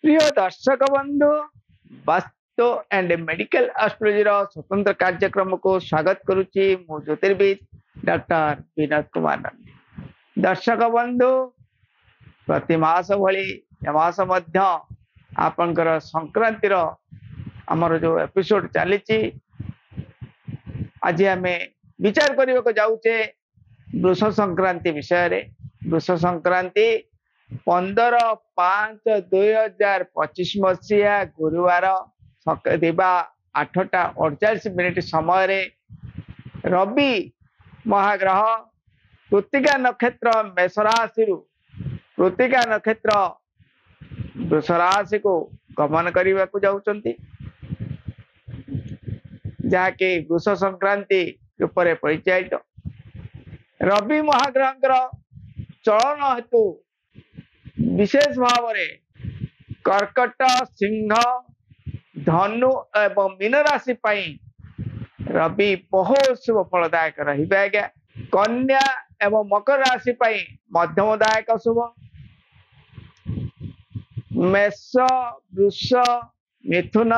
प्रिय दर्शक बंधु, वास्तु एंड मेडिकल एस्ट्रोलॉजी स्वतंत्र कार्यक्रम को स्वागत करुच्ची मु ज्योतिर्विद डॉक्टर विनोद कुमार नंदी। दर्शक बंधु, प्रति मास भली मास मध्य आपनकर संक्रांतिर आमर जो एपिसोड चली आज आम विचार करने को जाऊे वृष संक्रांति विषय रे। वृष संक्रांति 15/5/2025 मसीहा गुरुवार दिवा 8:48 समय रे रवि महाग्रह कृत्तिका नक्षत्र मेष राशि कृत्तिका नक्षत्र वृष राशि को गमन करने को जाउछंती, जहाँकि वृष संक्रांति रूप में परिचालित। रवि महाग्रह चलन हेतु विशेष भाव में कर्कट, सिंह, धनु एवं मीन राशि रवि बहुत शुभ फलदायक रहा। कन्या एवं मकर राशि मध्यमदायक शुभ। मेष, वृष, मिथुन,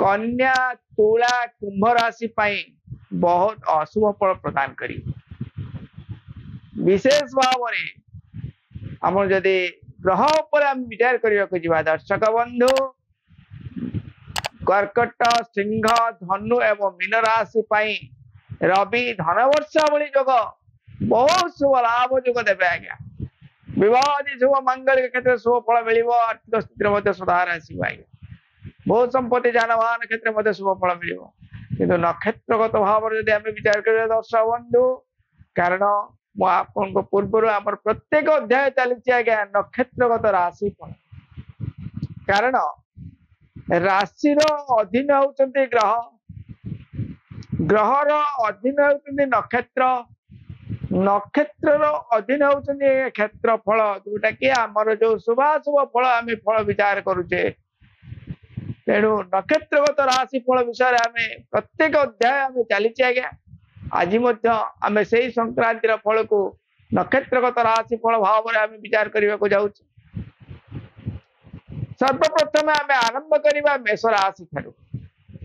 कन्या, तुला, कुंभ राशि बहुत अशुभ फल प्रदान करी। विशेष भाव में आम जदि ग्रह पर विचार करने को जा, दर्शक बंधु, कर्कट, सिंह, धनु एवं मीन राशि रवि धनवर्षा भली योग बहुत शुभ लाभ योग देवे। आज्ञा विवाह शुभ, मांगलिक क्षेत्र शुभ फल मिल, आर्थिक स्थिति सुधार आसो। आज्ञा बहुत संपत्ति, जानवाहन क्षेत्र में शुभ फल मिल। किंतु नक्षत्रगत भाव जब आम विचार करिया दर्शक बंधु, कारण पूर्व आम प्रत्येक अध्याय चली आज्ञा नक्षत्रगत राशिफल। कारण राशि अधीन होती ग्रह, ग्रहर अधीन होती नक्षत्र, नक्षत्र अधीन होती क्षेत्रफल, जोटा कि आमर जो शुभाशुभ फल आम फल विचार करुचे। तेणु नक्षत्रगत राशिफल विषय आम प्रत्येक अध्याय आम चली आज्ञा। आज आम से संक्रांति फल को नक्षत्रगत राशिफल भाव में आम विचार करने को जाऊँ। सर्वप्रथम आम आरंभ करवा मेष राशि ठारू।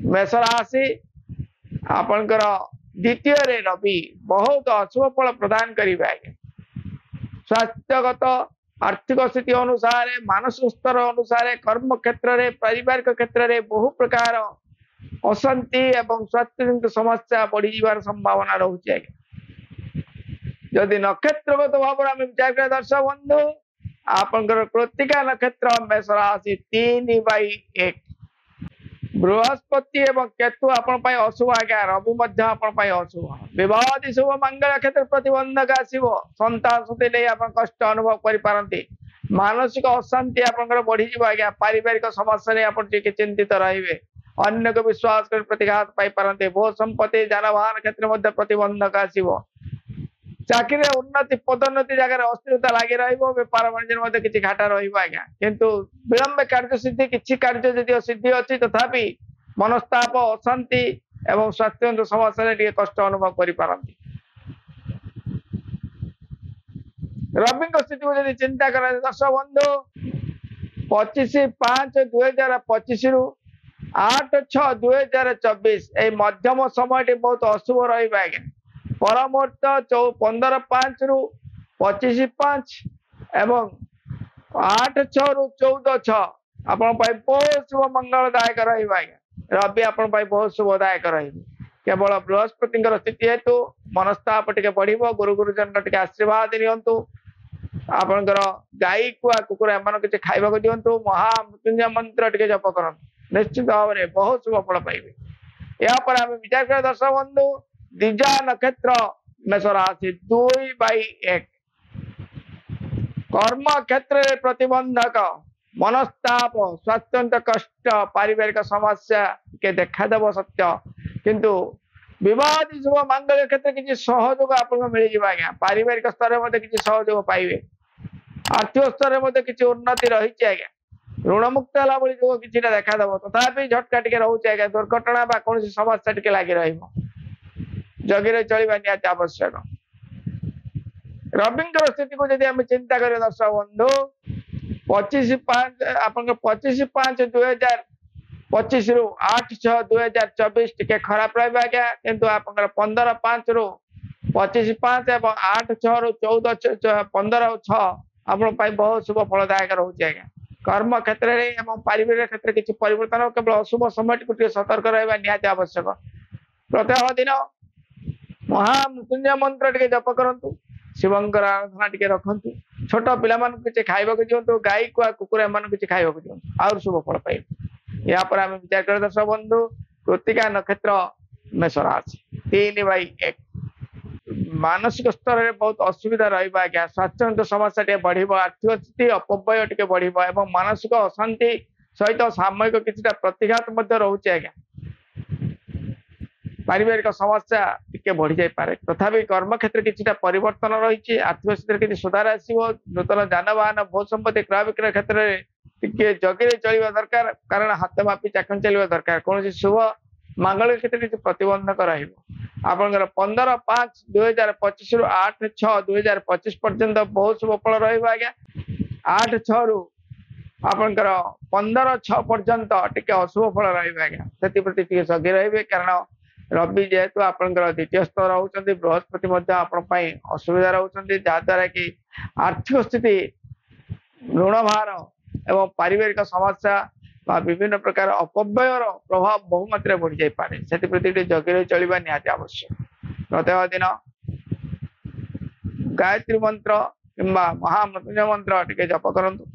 मेष राशि आपणकर द्वितीय रे रवि बहुत अशुभ फल प्रदान करेंगे। आज्ञा स्वास्थ्यगत, आर्थिक स्थिति अनुसार, मानसिक स्तर अनुसार, कर्म क्षेत्र में, पारिवारिक क्षेत्र में बहु प्रकार अशांति एवं स्वास्थ्य समस्या बढ़ी जावार संभावना रहुछि। आज्ञा जदि नक्षत्रगत भाव में विचार करें दर्शक बंधु, आपनकर कृत्तिका नक्षत्र मेष राशि 3/1। बृहस्पति एवं केतु आपण अशुभ। आज्ञा रवि अशुभ। विवाह शुभ, मंगल क्षेत्र प्रतिबंधक आसव। संतान सुधी नहीं आप कष्ट अनुभव करें। मानसिक अशांति आपंकर बढ़ी जाव। आज्ञा पारिवारिक समस्या नहीं आप चिंतित रे। अन्य को विश्वास कर प्रतिघात पाई। बहुत संपत्ति, जानवाहन क्षेत्र में प्रतिबंधक आसव। चाकरी उन्नति, पदोन्नति जगह अस्थिरता लगी बेपार वाणिज्य किसी घाटा रज्ञा। किंतु विलंब कार्य सिद्धि, किसी कार्य जदि सिद्धि अच्छी तथापि मनस्ताप, अशांति एवं स्वास्थ्य समस्या कष्ट अनुभव करें। रवि स्थिति को जब चिंता करें दर्शक बंधु, 25/5/2025 रु 8/6/2024 मध्यम समय बहुत अशुभ रहा। आज्ञा परमुहूर्त 15/5 रु 25/5 एवं 8/6 रु 14/6 आपण बहुत शुभ मंगलदायक रहा। रवि आपण बहुत शुभदायक रही। केवल बृहस्पति स्थिति हेतु मनस्ताप टे बढ़। गुरु गुरुजन टे आशीर्वाद नियंतु। आपणकर गाई कुआ कुकुर एम किसी खावा दिंतु। महामृत्युंजय मंत्र टे जप कर, निश्चित भाव में बहुत शुभ फल पाइबे। यापर आम विचार कर दर्शक बंधु, द्विजा नक्षत्र मेष राशि 2/1। कर्म क्षेत्र में प्रतिबंधक, मनस्ताप, स्वास्थ्य कष्ट, पारिवारिक समस्या के देखादेव सत्य। किंतु विवाह शुभ, मांगलिक क्षेत्र किसी सहयोग आपको मिल जाए। आज्ञा पारिवारिक स्तर में किसी सहयोग पाइबे। आर्थिक स्तर में किसी उन्नति रही। आज्ञा ऋणमुक्त है भाई जो कि देखादेव, तथापि झटका टे रोचे। आज्ञा दुर्घटना कौन समस्या टे लगी रगी चलवा निहाती आवश्यक। रवि स्थिति को जब चिंता करें दर्शक बंधु, 25/5 आपन 25/5/2025 रु 8/6/2024 टिके खराब रहबा आज्ञा किंतु आपन 15/5 रु 25/5 एवं 8/6 रु 15/6 आपन पाई बहुत शुभ फलदायक रहउछि आज्ञा। कर्म क्षेत्र रे एवं पारिवारिक क्षेत्र किछि परिवर्तन हो केवल अशुभ समय को सतर्क रहबा निहाती आवश्यक। प्रत्यह दिन महामृत्युंजय मंत्र टिके जप करंतु, शिवंकर आराधना टिके रखंतु, छोट पिला मान किछि खाइबा को दियंतु, गाई कुआ कुकुर एमान किछि खाइबा को दियंतु और शुभ फल पाइबे। या पर हम विचार कर दर्शक बंधु कृत्तिका नक्षत्र मेष राशि 3/1 मानसिक स्तर में बहुत असुविधा रहा आज्ञा। स्वास्थ्य समस्या टे बढ़, आर्थिक स्थिति अपव्यय टे बढ़ एवं मानसिक अशांति सहित सामयिक किसी प्रतिघात रोचे आज्ञा। पारिवारिक समस्या टिके बढ़ जाए तथापि कर्म क्षेत्र किसी परिवर्तन रही, आर्थिक स्थिति किसी सुधार आसो, नूतन जानवाहन भू संपत्ति क्रय विक्रय क्षेत्र में टिके जगह चलवा दरकार, कारण हाथ मापी चाकन चलवा दरकार। कौन शुभ मांगलिक क्षेत्र किसी प्रतिबंधक रपर 15/5/2025 रु 8/6/2025 पर्यंत बहुत शुभ फल रहा। 8/6 रु आपंकर 15/6 पर्यंत टिके अशुभ फल रहा, से जगी रे कारण रवि जेहेतु आपंकर द्वितीय स्तर होती, बृहस्पति असुविधा रोचे जहाद्वारा कि आर्थिक स्थिति ऋण भार एवं पारिवारिक समस्या विभिन्न प्रकार अपव्ययर प्रभाव बहुमात्रा बढ़ी जाए से जगी चलवा निहाती आवश्यक। प्रत्येक दिन गायत्री मंत्र किंबा महामृत्युंजय मंत्र टिके जप करंतु,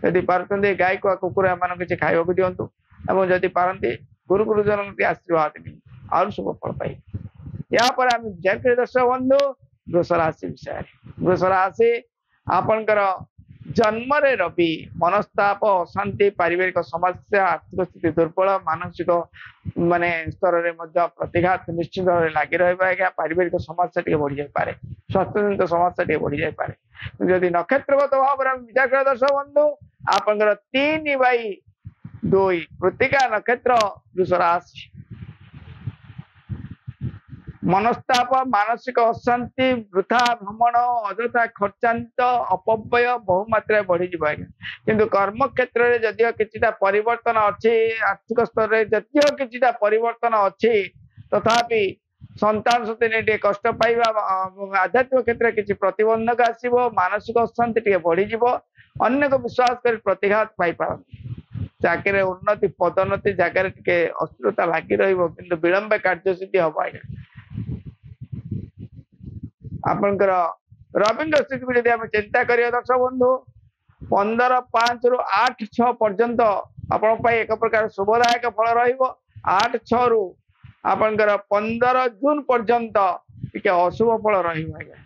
यदि पारते गाय कुआ कुकुर एमान किसी खाइबा को दियंतु एवं जदि पारती गुरु गुरुजन के आशीर्वाद नहीं और शुभ फल पाई। या पर हम विचार कर दर्शक बंधु वृष राशि विषय। वृष राशि आपनकर जन्म रे रवि मनस्ताप अशांति पारिवारिक समस्या आर्थिक स्थिति दुर्बल मानसिक माने स्तर रे मध्य प्रतिघात निश्चित लगी रहा। पारिवारिक समस्या टे बढ़ी जाए, स्वास्थ्य जनित समस्या टे बढ़ी जाए। यदि नक्षत्रगत भाव में विचार कर दर्शक बंधु आपनकर 3/2 कृत्तिका नक्षत्र वृष राशि मनस्ताप मानसिक अशांति वृथा भ्रमण अଯଥା खर्चांत अपव्यय बहुमात्रा बढ़ी जाए। किंतु कर्म क्षेत्र में जदिव कि परिवर्तन अच्छी, आर्थिक स्तर में जदिव कि परिवर्तन अच्छी तथापि संतान सती कष्ट पाइबा, आध्यात्मिक क्षेत्र में किसी प्रतिबंधक आसो, मानसिक अशांति टे बढ़ी, अन्य को विश्वास कर प्रतिघात पाई चाकरी उन्नति पदोन्नति जगह टे अस्थिरता लगी रही विलंब कार्य सिद्धि हम आज्ञा। आपनकर रविंद्र स्थिति को यदि चिंता करिया दर्शक बंधु 15/5 रु 8/6 पर्यंत आपण एक प्रकार शुभदायक फल रहिबो। 8/6 रु आपनकर 15 जून पर्यंत टिके अशुभ फल रहिबो आज्ञा।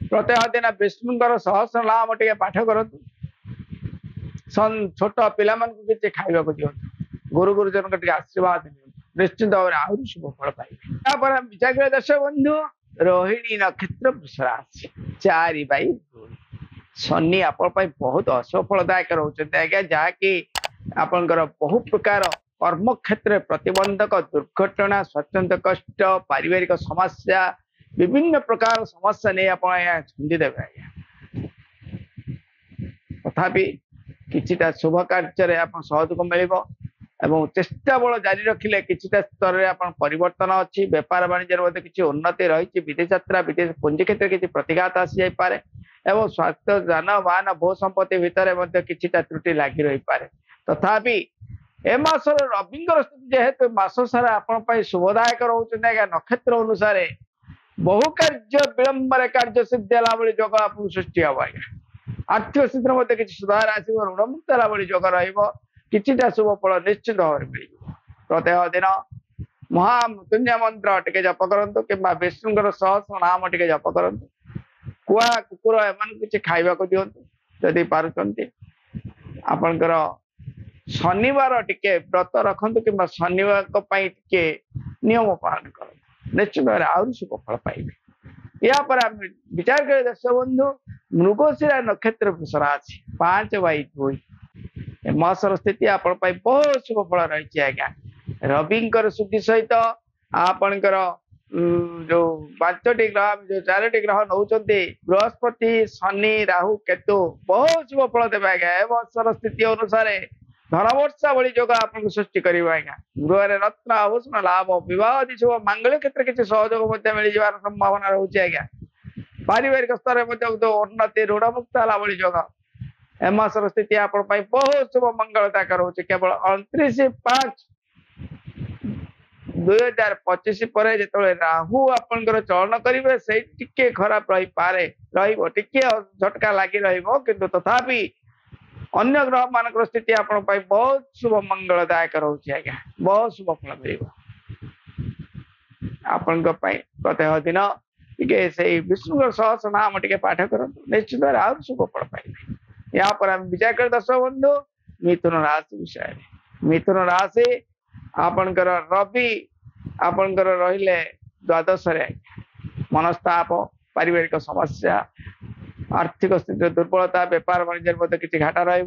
प्रत्येक दिन विष्णुकर सहस्र नाम टिके पाठ करतु, छोट पिला मान को किसी खाइबा को दियंतु, गुरु गुरुजन के आशीर्वाद दियंतु, निश्चित भाव में आहुरी शुभ फल पाइबे। या पर हम विचार करिया दर्शक बंधु रोहिणी नक्षत्र वृष राशि 4/2 शनि आपण बहुत असफलदायक रोचते आज्ञा, जहाँकि आपनकर बहु प्रकार कर्म क्षेत्र प्रतिबंधक दुर्घटना स्वतंत्र कष्ट पारिवारिक समस्या विभिन्न प्रकार समस्या नहीं आप छंदी देवे आज्ञा। तथापि किछिटा शुभ कार्य आप सहयोग मिल एवं चेष्टा बल जारी रखिले किछिटा स्तर में आपन परिवर्तन अच्छी, व्यापार वाणिज्य किसी उन्नति रही, विदेश यात्रा विदेश पुंजी क्षेत्र किसी प्रतिघात आसी जाई पारे एवं स्वास्थ्य जानवाहन भू संपत्ति भितर किछिटा त्रुटि लगी रही पारे। तथापि ए मासर रविंगर स्थिति जेहेतु मास सारा आपण शुभदायक रोचे आज्ञा, नक्षत्र अनुसार बहु कार्य विलंब कार्य सिद्धि भाई जोग आप सृष्टि हम आज्ञा। आर्थिक स्थिति किसी सुधार आसो, ऋण मुक्त भाई जोग रहा, शुभ फल निश्चित भाव में मिल। प्रत्येक दिन महामृत्युंजय मंत्र टिके जप करंतु किंबा विष्णुकर सहस्र नाम टिके जप करंतु, कुआ कुकुर एमान किसी खाइबा को दियंतु, यदि पारुचंती आपनकर शनिवार टिके व्रत रखंतु किंबा शनिवार टिके नियम पालन करंतु, निश्चित भाव में आहुरी शुभ फल पाइबे। या पर हम विचार करें दर्शक बंधु मृगशिरा नक्षत्र वृष राशि 5/2 मासर स्थिति आपण बहुत शुभ फल रही आज्ञा। रविंकर सुखी सहित आपणकर जो 5टी ग्रह जो 4टी ग्रह नौचंती बृहस्पति शनि राहु केतु बहुत शुभ फल देवे आज्ञा ए वर्षर स्थिति अनुसार धन वर्षा भली योग आपको सृष्टि कर आज्ञा गृह रत्न आभूषण लाभ बह आदि शुभ मांगल्य क्षेत्र किसी सहयोग मिल जावार संभावना रोचे आज्ञा पारिवारिक स्तर में उन्नति ऋण मुक्त है भली योग ए मासर स्थिति आप बहुत शुभ मंगलदायक रोचे केवल 29/5/2025 पर जो राहु आपंकर चलन करेंगे से टिके खराब रही पारे टिके झटका लगी रही तथापि अन्य ग्रह मान स्थिति आपण बहुत शुभ मंगलदायक रोचे आज्ञा बहुत शुभ फल मिल आपण प्रत्येक दिन टे से विष्णु सहस्र नाम टे पाठ करूँ निश्चित भाव शुभ फल पाइबे यहाँ पर आम विचार कर दर्शक बंधु मिथुन राशि विषय मिथुन राशि आपणकर रवि आपणकर रहिले द्वादश मनस्ताप पारिवारिक समस्या आर्थिक स्थिति दुर्बलता व्यापार वाणिज्य किसी घाटा रही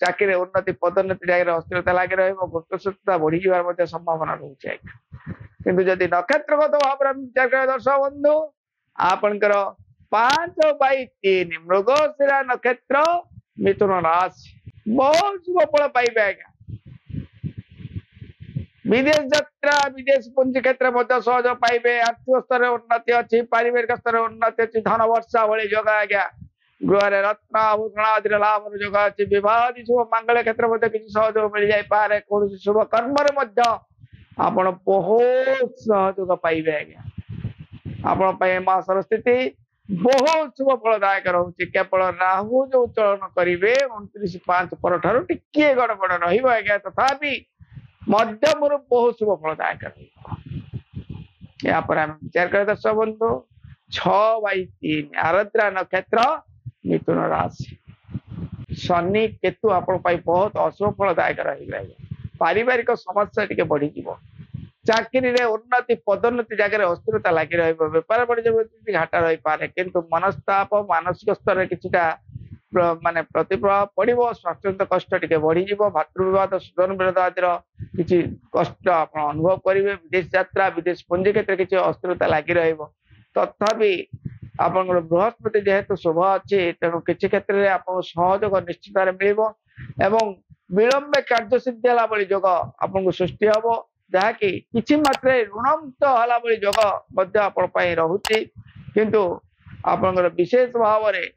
चाकरी उन्नति पदोन्नति जगह अस्थिरता लगी रही बढ़ी जबार संभावना रोचे किंतु जदि नक्षत्रगत भाव में विचार कर दर्शक बंधु आपणकर 5/3 मृगशिरा नक्षत्र मिथुन राशि बहुत शुभ फल पाइबे आज्ञा विदेश यात्रा विदेश पुंजी क्षेत्र सहज पाइबे आर्थिक स्तर उन्नति अच्छी पारिवारिक स्तर उन्नति अच्छी धन वर्षा भली योग आज्ञा गृह रत्न आभूषण आदि लाभ योग अच्छी विवाह शुभ मांगल्य क्षेत्र किसी सहयोग मिल जाए कौन शुभ कर्म आपण बहुत सहयोग पाइबे आज्ञा आपण मासर स्थिति बहुत शुभ फलदायक रोचे केवल राहु जो चलन करेंगे 29/5 पर टिके गड़बड़ रहा तथापि मध्यम बहुत शुभ फलदायक यहाँ पर आम विचार कर दर्शक बंधु 6/3 आरद्रा नक्षत्र मिथुन राशि शनि केतु आपण बहुत अशुभ फलदायक रही पारिवारिक समस्या टी बढ़ी चाकरी रे उन्नति पदोन्नति जगह अस्थिरता लगी व्यापार वाणिज्य घाटा रही पारे किंतु मनस्ताप मानसिक स्तर किछिटा माने प्रतिप्रभाव पड़ो स्वास्थ्य कष्ट टी बढ़ी भातृविवाद सुदन विरोध आदि किसी कष्ट आप अनुभव करेंगे विदेश यात्रा विदेश पुंजी क्षेत्र किसी अस्थिरता लगी तथापि आप बृहस्पति जेहेतु शुभ अच्छी तेणु किसी क्षेत्र में आप सहयोग निश्चित मिल विलंबे कार्य सिद्धि है भली योग आपको सृष्टि हम जहाँकि किसी मात्रा ऋणमुक्त है भली योग रोचे किंतु आपंकर विशेष भाव में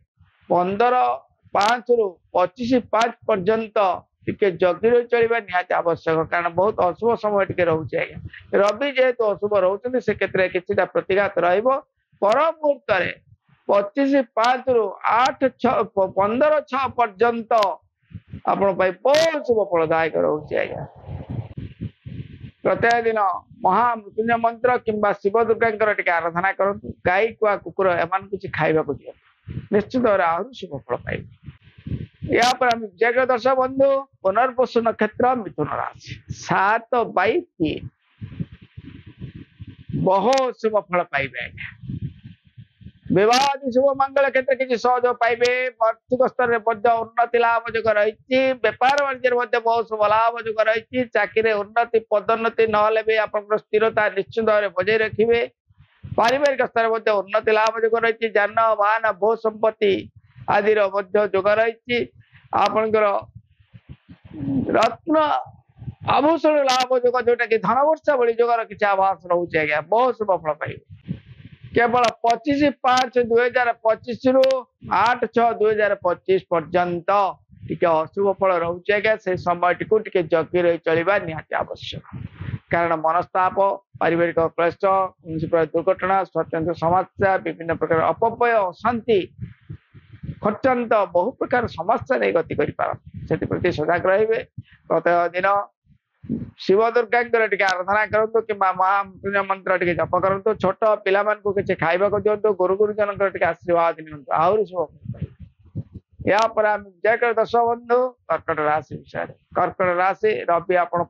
15/5 ରୁ 25/5 पर्यंत टिके जगी रही चलवा निहाती आवश्यक कारण बहुत अशुभ समय टिके रोचे आज्ञा रवि जेहेतु अशुभ रोचते से क्षेत्र में किसी प्रतिघात पर मुहूर्त 25/5 ରୁ 15/6 पर्यंत आपण बहुत शुभ फलदायक रोचे आज्ञा प्रत्येक दिन महामृत्युंजय मंत्र किंबा शिव दुर्गा टी आराधना करूँ गाई कुआ कुकुर एम किसी खावा दिखाँ निश्चित भाव आहरी शुभ फल पाइबे यहाँ पर आम विजय दर्शक बंधु पुनर्वसु नक्षत्र मिथुन राशि 7/3 बहुत शुभ फल पाइबे आज्ञा विवाह शुभ मंगल क्षेत्र किसी सहयोग पाइबे आर्थिक स्तर में उन्नति लाभ जो रही व्यापार वाणिज्य बहुत शुभ लाभ जो रही चाकरी उन्नति पदोन्नति ना भी आप स्थिरता निश्चित भाव में बजाय रखिए पारिवारिक स्तर में उन्नति लाभ जो रही जान वाहन भू संपत्ति आदि जोग रही आपणकर रत्न आभूषण लाभ जो जोटा कि धन वर्षा भली जोगर किसी आभास रोचे आज्ञा बहुत शुभ फल पाइबे केवल 25/5/2025 ରୁ 8/6/2025 पर्यंत टिके अशुभ फल रोचे आज्ञा से समय टी टिके जगी रही चलवा निहाती आवश्यक कारण मनस्ताप पारिवारिक क्लेश दुर्घटना स्वतंत्र समस्या विभिन्न प्रकार अपव्यय अशांति खर्चांत बहु प्रकार समस्या नहीं गति कर सजग रहे प्रत्येक दिन शिव दुर्गा टी आराधना करूँ कि महामृत्युंजय मंत्र टी जप करूँ छोट पिला किसी खावा दिंतु गुरु गुरुजन टी आशीर्वाद नियंतु आहरी शुभ या विजय कर दर्शक बंधु कर्कट राशि विषय कर्कट राशि रवि आपण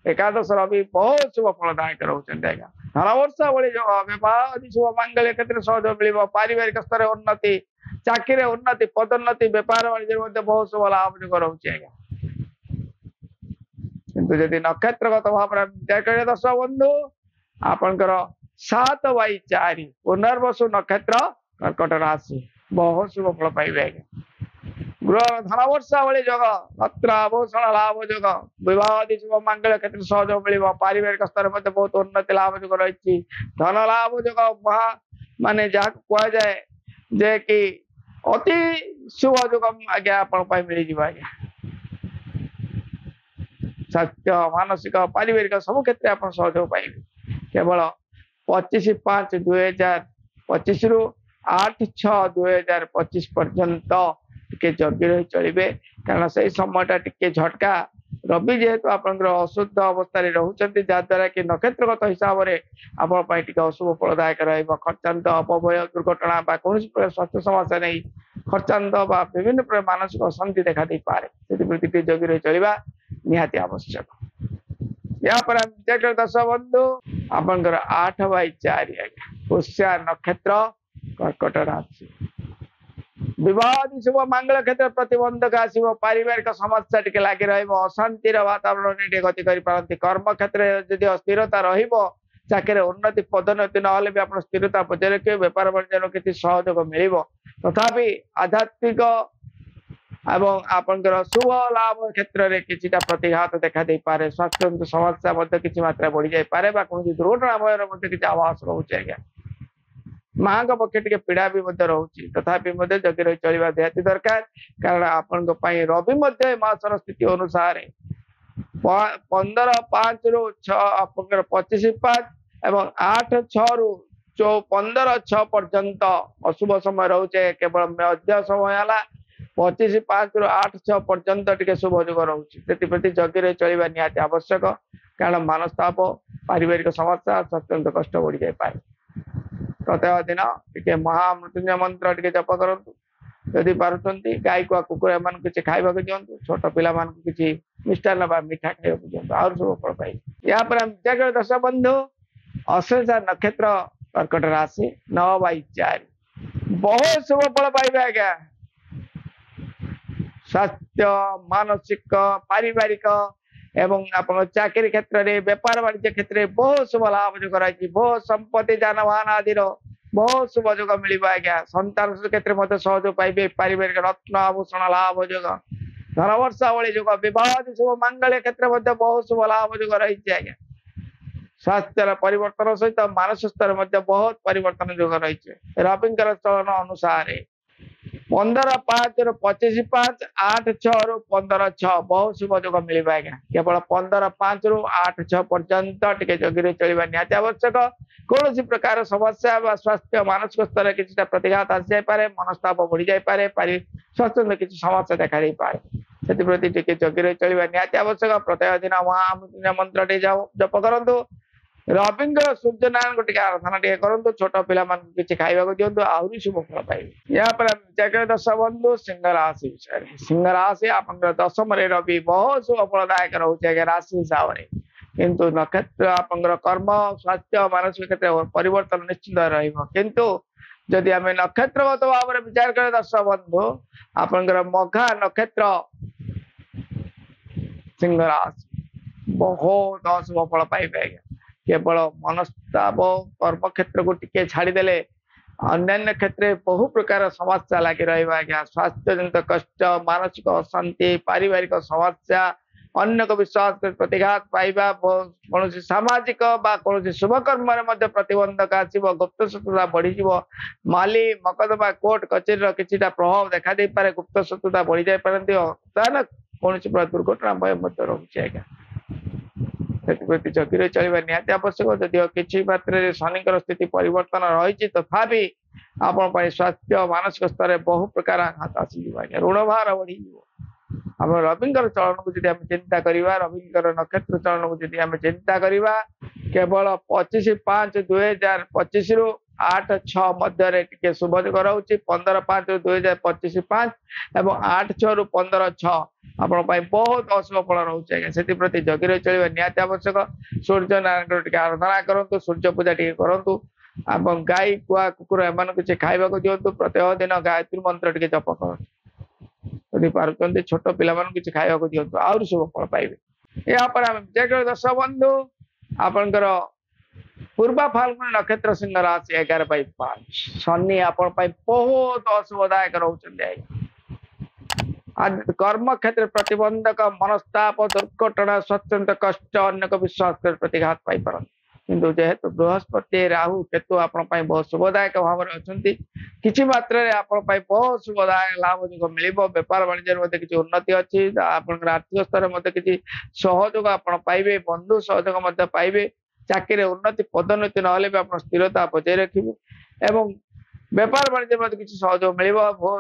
एकादश रवि बहुत शुभ फलदायक रोचते आज्ञा धन वर्षा भली जो विवाह शुभ मांगल्य क्षेत्र सहयोग मिल पारिवारिक स्तर उन्नति चाकरी उन्नति पदोन्नति व्यापार वाणिज्य बहुत शुभ लाभ जो रोचे आज्ञा किंतु जदि नक्षत्रगत भाव में विचार करें दर्शक बंधु आपणकर 7/4 पुनर्वसु नक्षत्र कर्कट राशि बहुत शुभ फल पाइबे आज्ञा गृह धन वर्षा भली जोग रत्न आभूषण लाभ जोग विवाह आदि शुभ मांगल्य क्षेत्र सहयोग मिल पारिवारिक स्तर में बहुत उन्नति लाभ जोग रही धन लाभ जोग महा माने जहाँ कह जाए जे कि अति शुभ जोग आज्ञा आप मिल जाए आज्ञा स्वास्थ्य मानसिक पारिवारिक सब क्षेत्र आप सहयोग पाइबे केवल 25/5/2025 रु 8/6/2025 पर्यंत टिके जगी रही चलिए कारण से समयटा टिके झटका रवि जेहेतु आप अशुद्ध अवस्था रोचे जहाद्वारा कि नक्षत्रगत हिसाब से आपंटे अशुभ फलदायक खर्चांत अपभय दुर्घटना कौन स्वास्थ्य समस्या नहीं खर्चांत विभिन्न प्रकार मानसिक अशांति देखा दे पारे जगी रही चलवा निहाती आवश्यक या पर दर्शक बंधु आपंकर 8/4 पुष्या नक्षत्र कर्कट राशि विवाह शुभ मंगल क्षेत्र प्रतिबंधक आसो पारिवारिक समस्या टी लगी रशांतिर वातावरण गति कर कर्म क्षेत्र जदि अस्थिरता रही उन्नति पदोन्नति ना भी आप स्थिरता बजाय रखिए व्यापार वाणिज्य किसी सहयोग मिल तथापि आध्यात्मिक एवं आपंकर शुभ लाभ क्षेत्र में किसी प्रतिघात देखा दे पारे स्वास्थ्य समस्या किसी मात्रा बढ़ी जाए कौन दुर्घटना भयर किसी आवास रोचे आज्ञा माँ का पक्षे टे पीड़ा भी रोचे तथापि जगी रही चलवा निहाती दरकार कारण आपण रवि मासर स्थिति अनुसार 15/5 रु 25/5 एवं 8/6 रु 15/6 पर्यंत अशुभ समय रोचे केवल मध्य समय है 25/5 रु 8/6 पर्यंत टे शुभ जोग रोचे जगी रही चलवा निहाती आवश्यक कारण मानसताप पारिवारिक समस्या अत्यंत कष्ट बढ़ी जाए प्रत्येक दिन टे महामृत्युंजय मंत्र टे जप करतु जदि पार्टी गाय को कुकुर एम किसी खावा दिंतु छोट पिला किसी मिष्टान मीठा खावा दिंतु आर सब फल पाई या दर्शक बंधु अश्लेषा नक्षत्र कर्कट राशि 9/4 बहुत शुभ फल पाइबे आज्ञा स्वास्थ्य मानसिक पारिवारिक एवं आप चाकरी क्षेत्र में व्यापार वाणिज्य क्षेत्र में बहुत शुभ लाभ जो बहुत संपत्ति जानवाहन आदि बहुत शुभ जोग मिल आज्ञा संतान क्षेत्र में सहयोग पाइबे पारिवारिक रत्न आभूषण लाभ जोग धन वर्षा भली जोग विवाह शुभ मांगल्य क्षेत्र में बहुत शुभ लाभ जोग रही आज्ञा स्वास्थ्य परिवर्तन सहित मानसिक स्तर में बहुत परिवर्तन जोग रही रविंकर चलन अनुसार 15/5 रु 25/5 8/6 रु 15/6 बहुत शुभ जोग मिल आज्ञा केवल 15/5 रु 8/6 पर्यंत टे जगी रही चलवा निहाती आवश्यक कौन प्रकार समस्या स्वास्थ्य मानसिक स्तर किसी प्रतिघात आसी जाए मनस्ताप बढ़ी जाए स्वास्थ्य किसी समस्या देखा दे पाए से जगी रही चलवा निहाती आवश्यक प्रत्येक दिन महामृत्युंजय मंत्र टे जप करतु रविंद्र सूर्य नारायण को आराधना टे करूँ छोट पिला किसी खावा दिंतु आहरी शुभ फल पाइबे या दर्शक बंधु सिंह राशि विषय सिंह राशि आप दशम रवि बहुत शुभ फलदायक रोचे राशि हिसाब से किंतु नक्षत्र आप कर्म स्वास्थ्य मानसिक क्षेत्र परिवर्तन निश्चित रु जदि आम नक्षत्रगत भाव में विचार करें दर्शक बंधु आपंकर मघा नक्षत्र सिंह राशि बहुत अशुभ फल पाइबे आज्ञा केवल मनस्ताप कर्म क्षेत्र को टिके छाड़देले अन्य क्षेत्र में बहु प्रकार समस्या लगी रहा स्वास्थ्य जनित कष्ट मानसिक अशांति पारिवारिक समस्या अन्य को विश्वास प्रतिघात पाइबा कौन सामाजिक कौन शुभ कर्म प्रतिबंधक आसो गुप्त शत्रुता बढ़ी माली मकदमा कोर्ट कचेरी किसी प्रभाव देखा दे पारे गुप्त शत्रुता बढ़ी जाए कौन दुर्घटना भय रोचे आज्ञा जगी रही चलवा निहाती आवश्यक जदिव किसी मात्रा शनि स्थिति परिवर्तन रही तथापि आप स्वास्थ्य मानसिक स्तर में बहु प्रकार आघात आसीज ऋण भार बढ़ी आम रविंकर चलन को चिंता करवा रविंकर नक्षत्र चलन को चिंता करवा केवल 25/5/2025 रु 8/6 मध्य टे शुभ जोग रोचे 15/5 रु 2025 एवं 8/6 रु 15/6 आप बहुत अशुभ फल रोचे आज्ञा से जगी रही चलवा निहाती आवश्यक सूर्य नारायण टे आराधना करूँ सूर्य पूजा टे करूँ गाय कुआ कुकुर एम किसी खावा दिंतु प्रत्येक दिन गायत्री मंत्र टे जप कर पार्टी छोट पिला किसी खावा दिंतु आहुरी शुभ फल पाइबे या दर्शक बंधु आपणकर पूर्वा फाल्गुनी नक्षत्र सिंह राशि 11/5 शनि आपण बहुत अशुभदायक रोचे। आज कर्म क्षेत्र प्रतिबंधक मनस्ताप दुर्घटना स्वतंत्र कष्ट अन्य विश्वास कर प्रतिघात पाई पार किंतु जेहेतु बृहस्पति राहु केतु आपण बहुत शुभदायक भाव में अच्छा किसी मात्रा आपण बहुत शुभदायक लाभ जो मिल बेपार वाणिज्य किसी उन्नति अच्छी आप आर्थिक स्तर में किसी सहयोग आप पाइबे बंधु सहयोग पाइबे चाकरी उन्नति पदोन्नति ना भी आप स्थिरता बजाय रखिए एवं बेपार वाणिज्य में किसी सहयोग मिल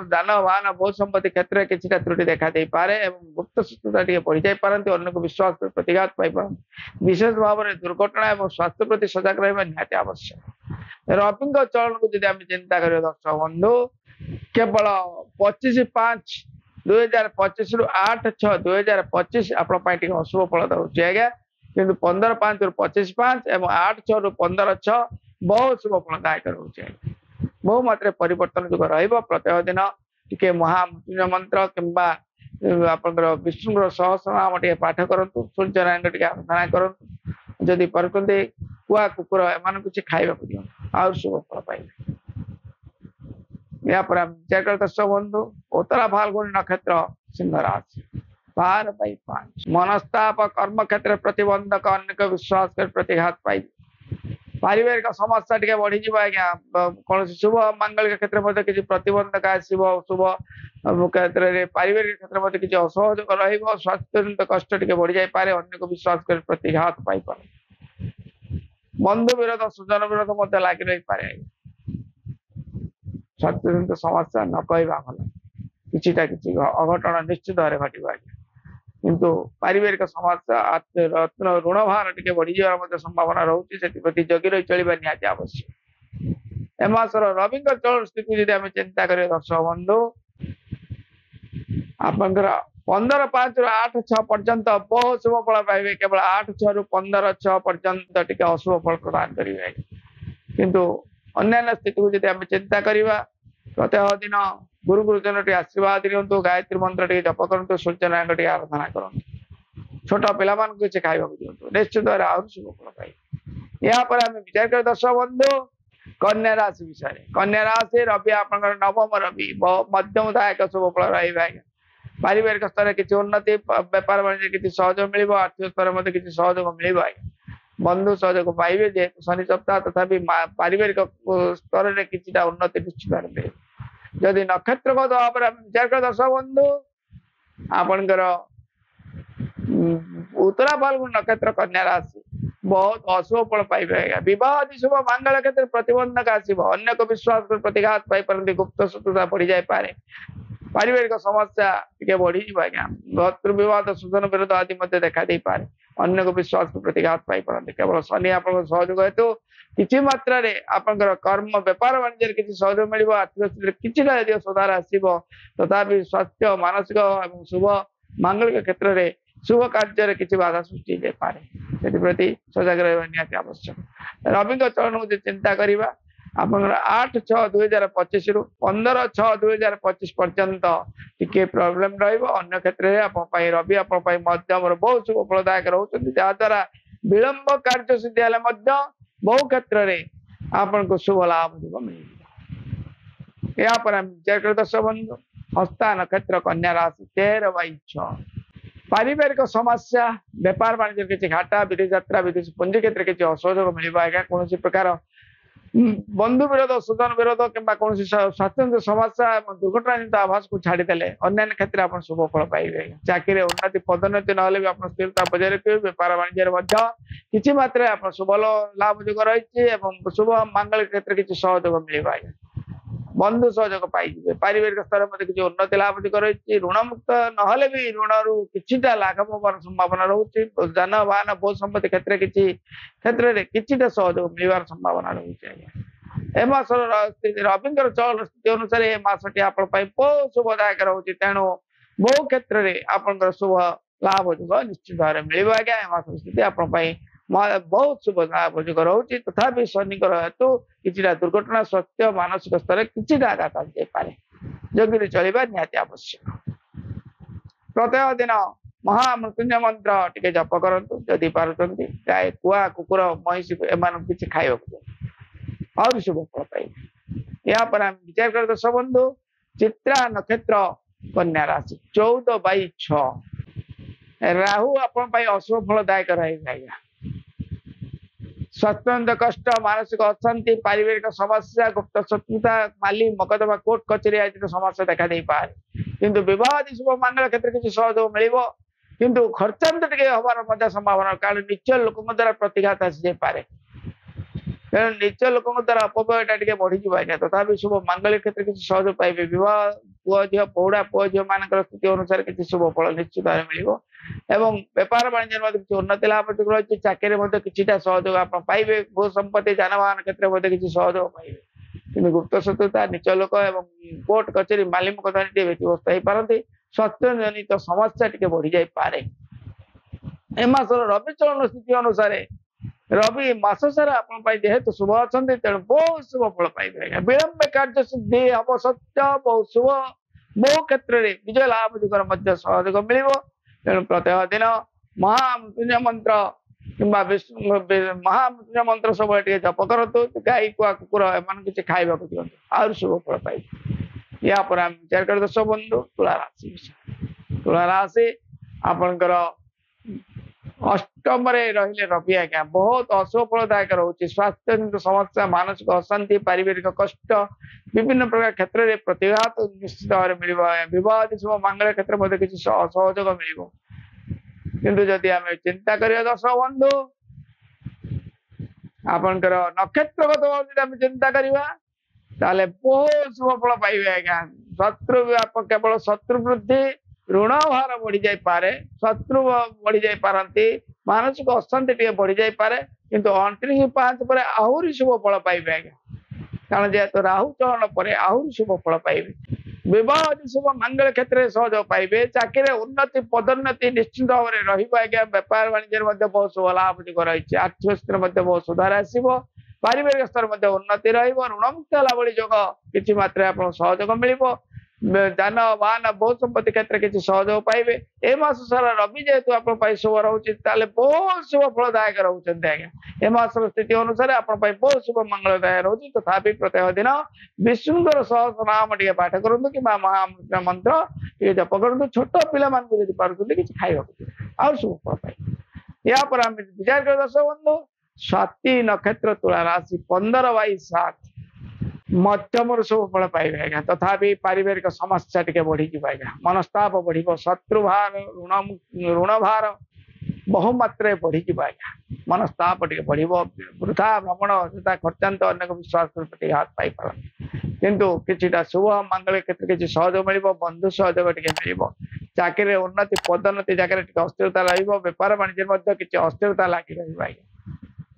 दान वाहन भोज संपत्ति क्षेत्र में किसी त्रुटि देखा दे पारे एवं गुप्त शत्रुता टी बढ़ी जाई पारती अन्य को विश्वास कर प्रतिघात पाई पार विशेष भाव में दुर्घटना और स्वास्थ्य प्रति सजग रहा निहाती आवश्यक। रवि चलन को जब आम चिंता कर दर्शक बंधु केवल 25/5/2025 रु 8/6/2025 आपण अशुभ फल दूसरी आज्ञा किंतु 15/5 रु 25/5 और 8/6 रु 15/6 बहुत शुभ फलदायक रोचे। बहु मात्रा परिवर्तन जो प्रत्येक दिन टी महामृत्युंजय मंत्र कि विष्णु सहस्रनाम टे पाठ करूँ सूर्यनारायण टे आराधना करूँ जदि पार्टी कुआ कुकुर एम किसी खावा दिखाँ आ शुभ फल पाइबे। या विचार कर दर्शक बंधु उत्तरा फाल्गुनी नक्षत्र सिंह राशि 12/5 मनस्ताप कर्म क्षेत्र प्रतिबंधक अन्य विश्वास कर प्रतिघात पाई पारिवारिक समस्या टे बढ़ी आज्ञा कौन शुभ मांगलिक क्षेत्र में किसी प्रतिबंधक आसव शुभ क्षेत्र में पारिवारिक क्षेत्र में किसी असहयोग स्वास्थ्य कष्ट टे बढ़ी जाए अन्य को विश्वास कर प्रतिघात पाई पारे बंधु विरोध सुजन विरोध लग रही पारे स्वास्थ्य समस्या न कहवा भल कि अघटन निश्चित भाव घटो आज्ञा किंतु पारिवारिक समस्या ऋण भार टे बढ़ी जा संभावना रोचे से जगी रही चलवा निहाती आवश्यक। एमासर रवि चलन स्थिति जब आम चिंता करें दर्शक बंधु आपंकर 15/5 रु 8/6 पर्यंत बहुत शुभ फल पाइबे केवल 8/6 रु 15/6 पर्यंत टे अशुभ फल प्रदान करेंगे किंतु अन्य स्थिति को जब आम चिंता करवा प्रत्येक दिन गुरु गुरुजन टे आशीर्वाद दिंतु गायत्री मंत्र टे जप करूँ सूर्यनारायण टे आराधना करूँ छोट पिला किसी खावा दिंतु निश्चित भाव शुभ फल पाइबे। यापर आम विचार कर दर्शक बंधु कन्या राशि विषय कन्या राशि रवि आप नवम रवि मध्यमदायक शुभ फल रहा है पारिवारिक स्तर में किसी उन्नति बेपार वाणिज्य किसी सहयोग मिल आर्थिक स्तर में किसी सहयोग मिल बंधु सहयोग पाइबे जेहेतु शनि सप्ताह तथापि पारिवारिक स्तर में किसी उन्नति निश्चित मिले जदि नक्षत्र भाव में विचार कर दर्शक बंधु आपणकर उत्तरा फाल्गुनी नक्षत्र कन्या राशि बहुत अशुभ फल पाइबे विवाह आदि शुभ मांगल क्षेत्र प्रतिबंधक आसव अन्य को विश्वास कर प्रतिघात पाई पारती गुप्त शत्रुता बढ़ी जाए पारे पारिवारिक समस्या टे बढ़ी आज्ञा भतृ विवाद सुजन विरोध आदि देखा दे पारे अन्य को विश्वास को प्रतिघात पाई पारती केवल शनि आप सहयोग हेतु किसी मात्रा आपंकर कर्म बेपार वाणिज्य किसी सहयोग मिल आर्थिक स्थिति किसी सुधार आसव तथा स्वास्थ्य मानसिक और शुभ मांगलिक क्षेत्र में शुभ कार्य किसी बाधा सृष्टि हो पारे से सजग रहा निहाती आवश्यक। रवि चलन को चिंता करवा आप 8/6/2025 रु 15/6/2025 पर्यंत टी प्रोब्लेम रन्य क्षेत्र में रवि आप मध्यम बहुत शुभ फलदायक रोचे जहाद्वारा विलंब कार्य सिद्धि बहु क्षेत्र में आपन को शुभ लाभ मिल। यहाँ पर हम विचार कर दर्शक बंधु हस्ता नक्षत्र कन्या राशि 13/6 पारिवारिक समस्या बेपार वाणिज्य किसी घाटा विदेश यात्रा विदेश पुंजी क्षेत्र किसी असहयोग मिल आज्ञा कौन प्रकार बंधु विरोध सुजन विरोध कि स्वास्थ्य समस्या दुर्घटना जनित आभास को छाड़ीदे अन्य क्षेत्र में शुभ फल पाइबे चाकरी उन्नति पदोन्नति ना भी स्थिरता बजाय रखिए बेपार वाणिज्य किसी मात्रा आप शुभ लाभ योग रही शुभ मांगलिक क्षेत्र किसी सहयोग मिल आज्ञा बंधु सहयोग पाइबे पारिवारिक स्तर में किसी उन्नति लाभ योग रही ऋण मुक्त ना भी ऋण रु कि लाघव होवार संभावना रोचे जान वाहन भोज संपत्ति क्षेत्र किसी सहयोग मिलवार संभावना रोचे आज्ञा। एमासर रवि चलन स्थिति अनुसार ये मासटी आप बहुत शुभदायक रोचे तेणु बहु क्षेत्र में आप शुभ लाभ योग निश्चित भाव में मिल आज्ञा। एमासर स्थिति आप बहुत शुभ लाभ योग रोचे तथापि शनि हेतु किसी दुर्घटना स्वास्थ्य मानसिक स्तर किसी आघात पारे जगी चलवा निहाती आवश्यक। प्रत्येक दिन महामृत्युंजय मंत्र टिके जप करंतु जदि पारुचंती गाय कुआ कुकुर महिषी एमान किछि खाइबो और शुभ फल पाइबे। या पर हम विचार कर दर्शक बंधु चित्रा नक्षत्र कन्या राशि 14/6 राहु आपण पाई अशुभ फलदायक रहेगा। स्वास्थ्य कष्ट मानसिक अशांति पारिवारिक समस्या गुप्त शत्रुता माली मकदमा कोर्ट कचेरी आदि समस्या देखा दे पारे किंतु विवाह आदि शुभ मंगल क्षेत्र किसी सहयोग मिलिबो किंतु खर्चांत टिके हबार मध्य संभावना कारण निच लोक द्वारा प्रतिघात आसी जाय पारे तेणु निच लोक द्वारा अपव्ययटा टिके बढ़ी जाए आज्ञा तथापि शुभ मंगल क्षेत्र किसी सहयोग पाइबे विवाह पुओ झील पौड़ा पुओ झील मान स्थिति अनुसार किसी शुभ फल निश्चित भाव मिलिबो एवं व्यापार वाणिज्य मध्य किसी उन्नति लाभ रही चाकरी मध्य किछिटा सहयोग आप पाइबे भू संपत्ति जानवाहन क्षेत्र मध्य किसी सहयोग पाइबे किंतु गुप्त शत्रुता निच लोक एवं कोर्ट कचेरी माली मकदमा व्यतिव्यस्त हो पारती स्वास्थ्य जनित समस्या टिके बढ़ी जाए पारे। ए मासर रवि चलन स्थिति अनुसार रवि मास सारा आपण जेहेतु शुभ अच्छा तेणु बहुत शुभ फल पाइबे विलंब कार्य सिद्धि हम सत्य बहुत शुभ बहु क्षेत्र में विजय लाभ जुगर मध्य सहयोग मिलिबो तेणु प्रत्येक दिन महामृत्युंजय मंत्र किंबा विष्णु महामृत्युंजय मंत्र सब जप करतु गाई कुआ कुकुर एम किसी खाइबा दिखाँ और शुभ फल पाइबे। या पर हम विचार कर दर्शक बंधु तुला राशि तुला राशि आपणकर अष्टम रहिले रवि आज्ञा बहुत अशुभ फलदायक रोचे स्वास्थ्य समस्या मानसिक अशांति पारिवारिक कष्ट विभिन्न प्रकार क्षेत्र में प्रतिघात निश्चित भाव मिल विवाह शुभ मंगल क्षेत्र में किसी सहयोग मिल किंतु जदि आम चिंता करिया दर्शक बंधु आपणकर नक्षत्रगत भाव चिंता करवा ताले बहुत शुभ फल पाइबे आज्ञा शत्रु केवल शत्रु वृद्धि ऋण भार बढ़ी जाए पारे शत्रु बढ़ी जाए पारती मानसिक अशांति टे बढ़ी जाए पारे किंतु 29/5 पर आहरी शुभ फल पाइबे आज्ञा कारण जेहेतु राहु चलन पर आहरी शुभ फल पाइबे विवाह शुभ मंगल क्षेत्र में सहयोग पाइबे चाकरी उन्नति पदोन्नति निश्चित भाव में रहा व्यापार वाणिज्य बहुत शुभ लाभ जो रही आर्थिक स्थिर बहुत सुधार आसो पारिवारिक स्तर उन्नति ऋणमुक्त लाभ जोग किसी मात्रा सहयोग मिल जान वाहन बहुत संपत्ति क्षेत्र किसी सहयोग पाइबे ए मास सारा रवि जेहेतु आप शुभ रोचे बहुत शुभ फलदायक रोचे आज्ञा ए मास स्थिति अनुसार आप बहुत शुभ मंगलदायक रोचे तथापि प्रत्येक दिन विष्णुंर सहस्रनाम टे पाठ करूँ कि महामृत्युंजय मंत्र ये जप करूँ छोट पिला मानक पार्टी किसी खाइबा और शुभ फल पाइबे। या पर आम विचार कर दर्शक बंधु स्वाति नक्षत्र तुला राशि 15/7 मध्यम शुभ फल पाइबे आज्ञा तथापि पारिवारिक समस्या टिके बढ़ी आज्ञा मनस्ताप बढ़ शत्रु भार ऋण भार बहुमात्रा बढ़ी आज्ञा मनस्ताप टिके बढ़ वृथा भ्रमण तथा खर्चांत अनेक विश्वास प्रतिघात पाई पार किंतु किछिटा शुभ मंगल क्षेत्र किसी सहयोग मिल बंधु सहयोग टिके मिल चाकरी उन्नति पदोन्नति जगह टिके अस्थिरता व्यापार वाणिज्य किसी अस्थिरता लगी रही आज्ञा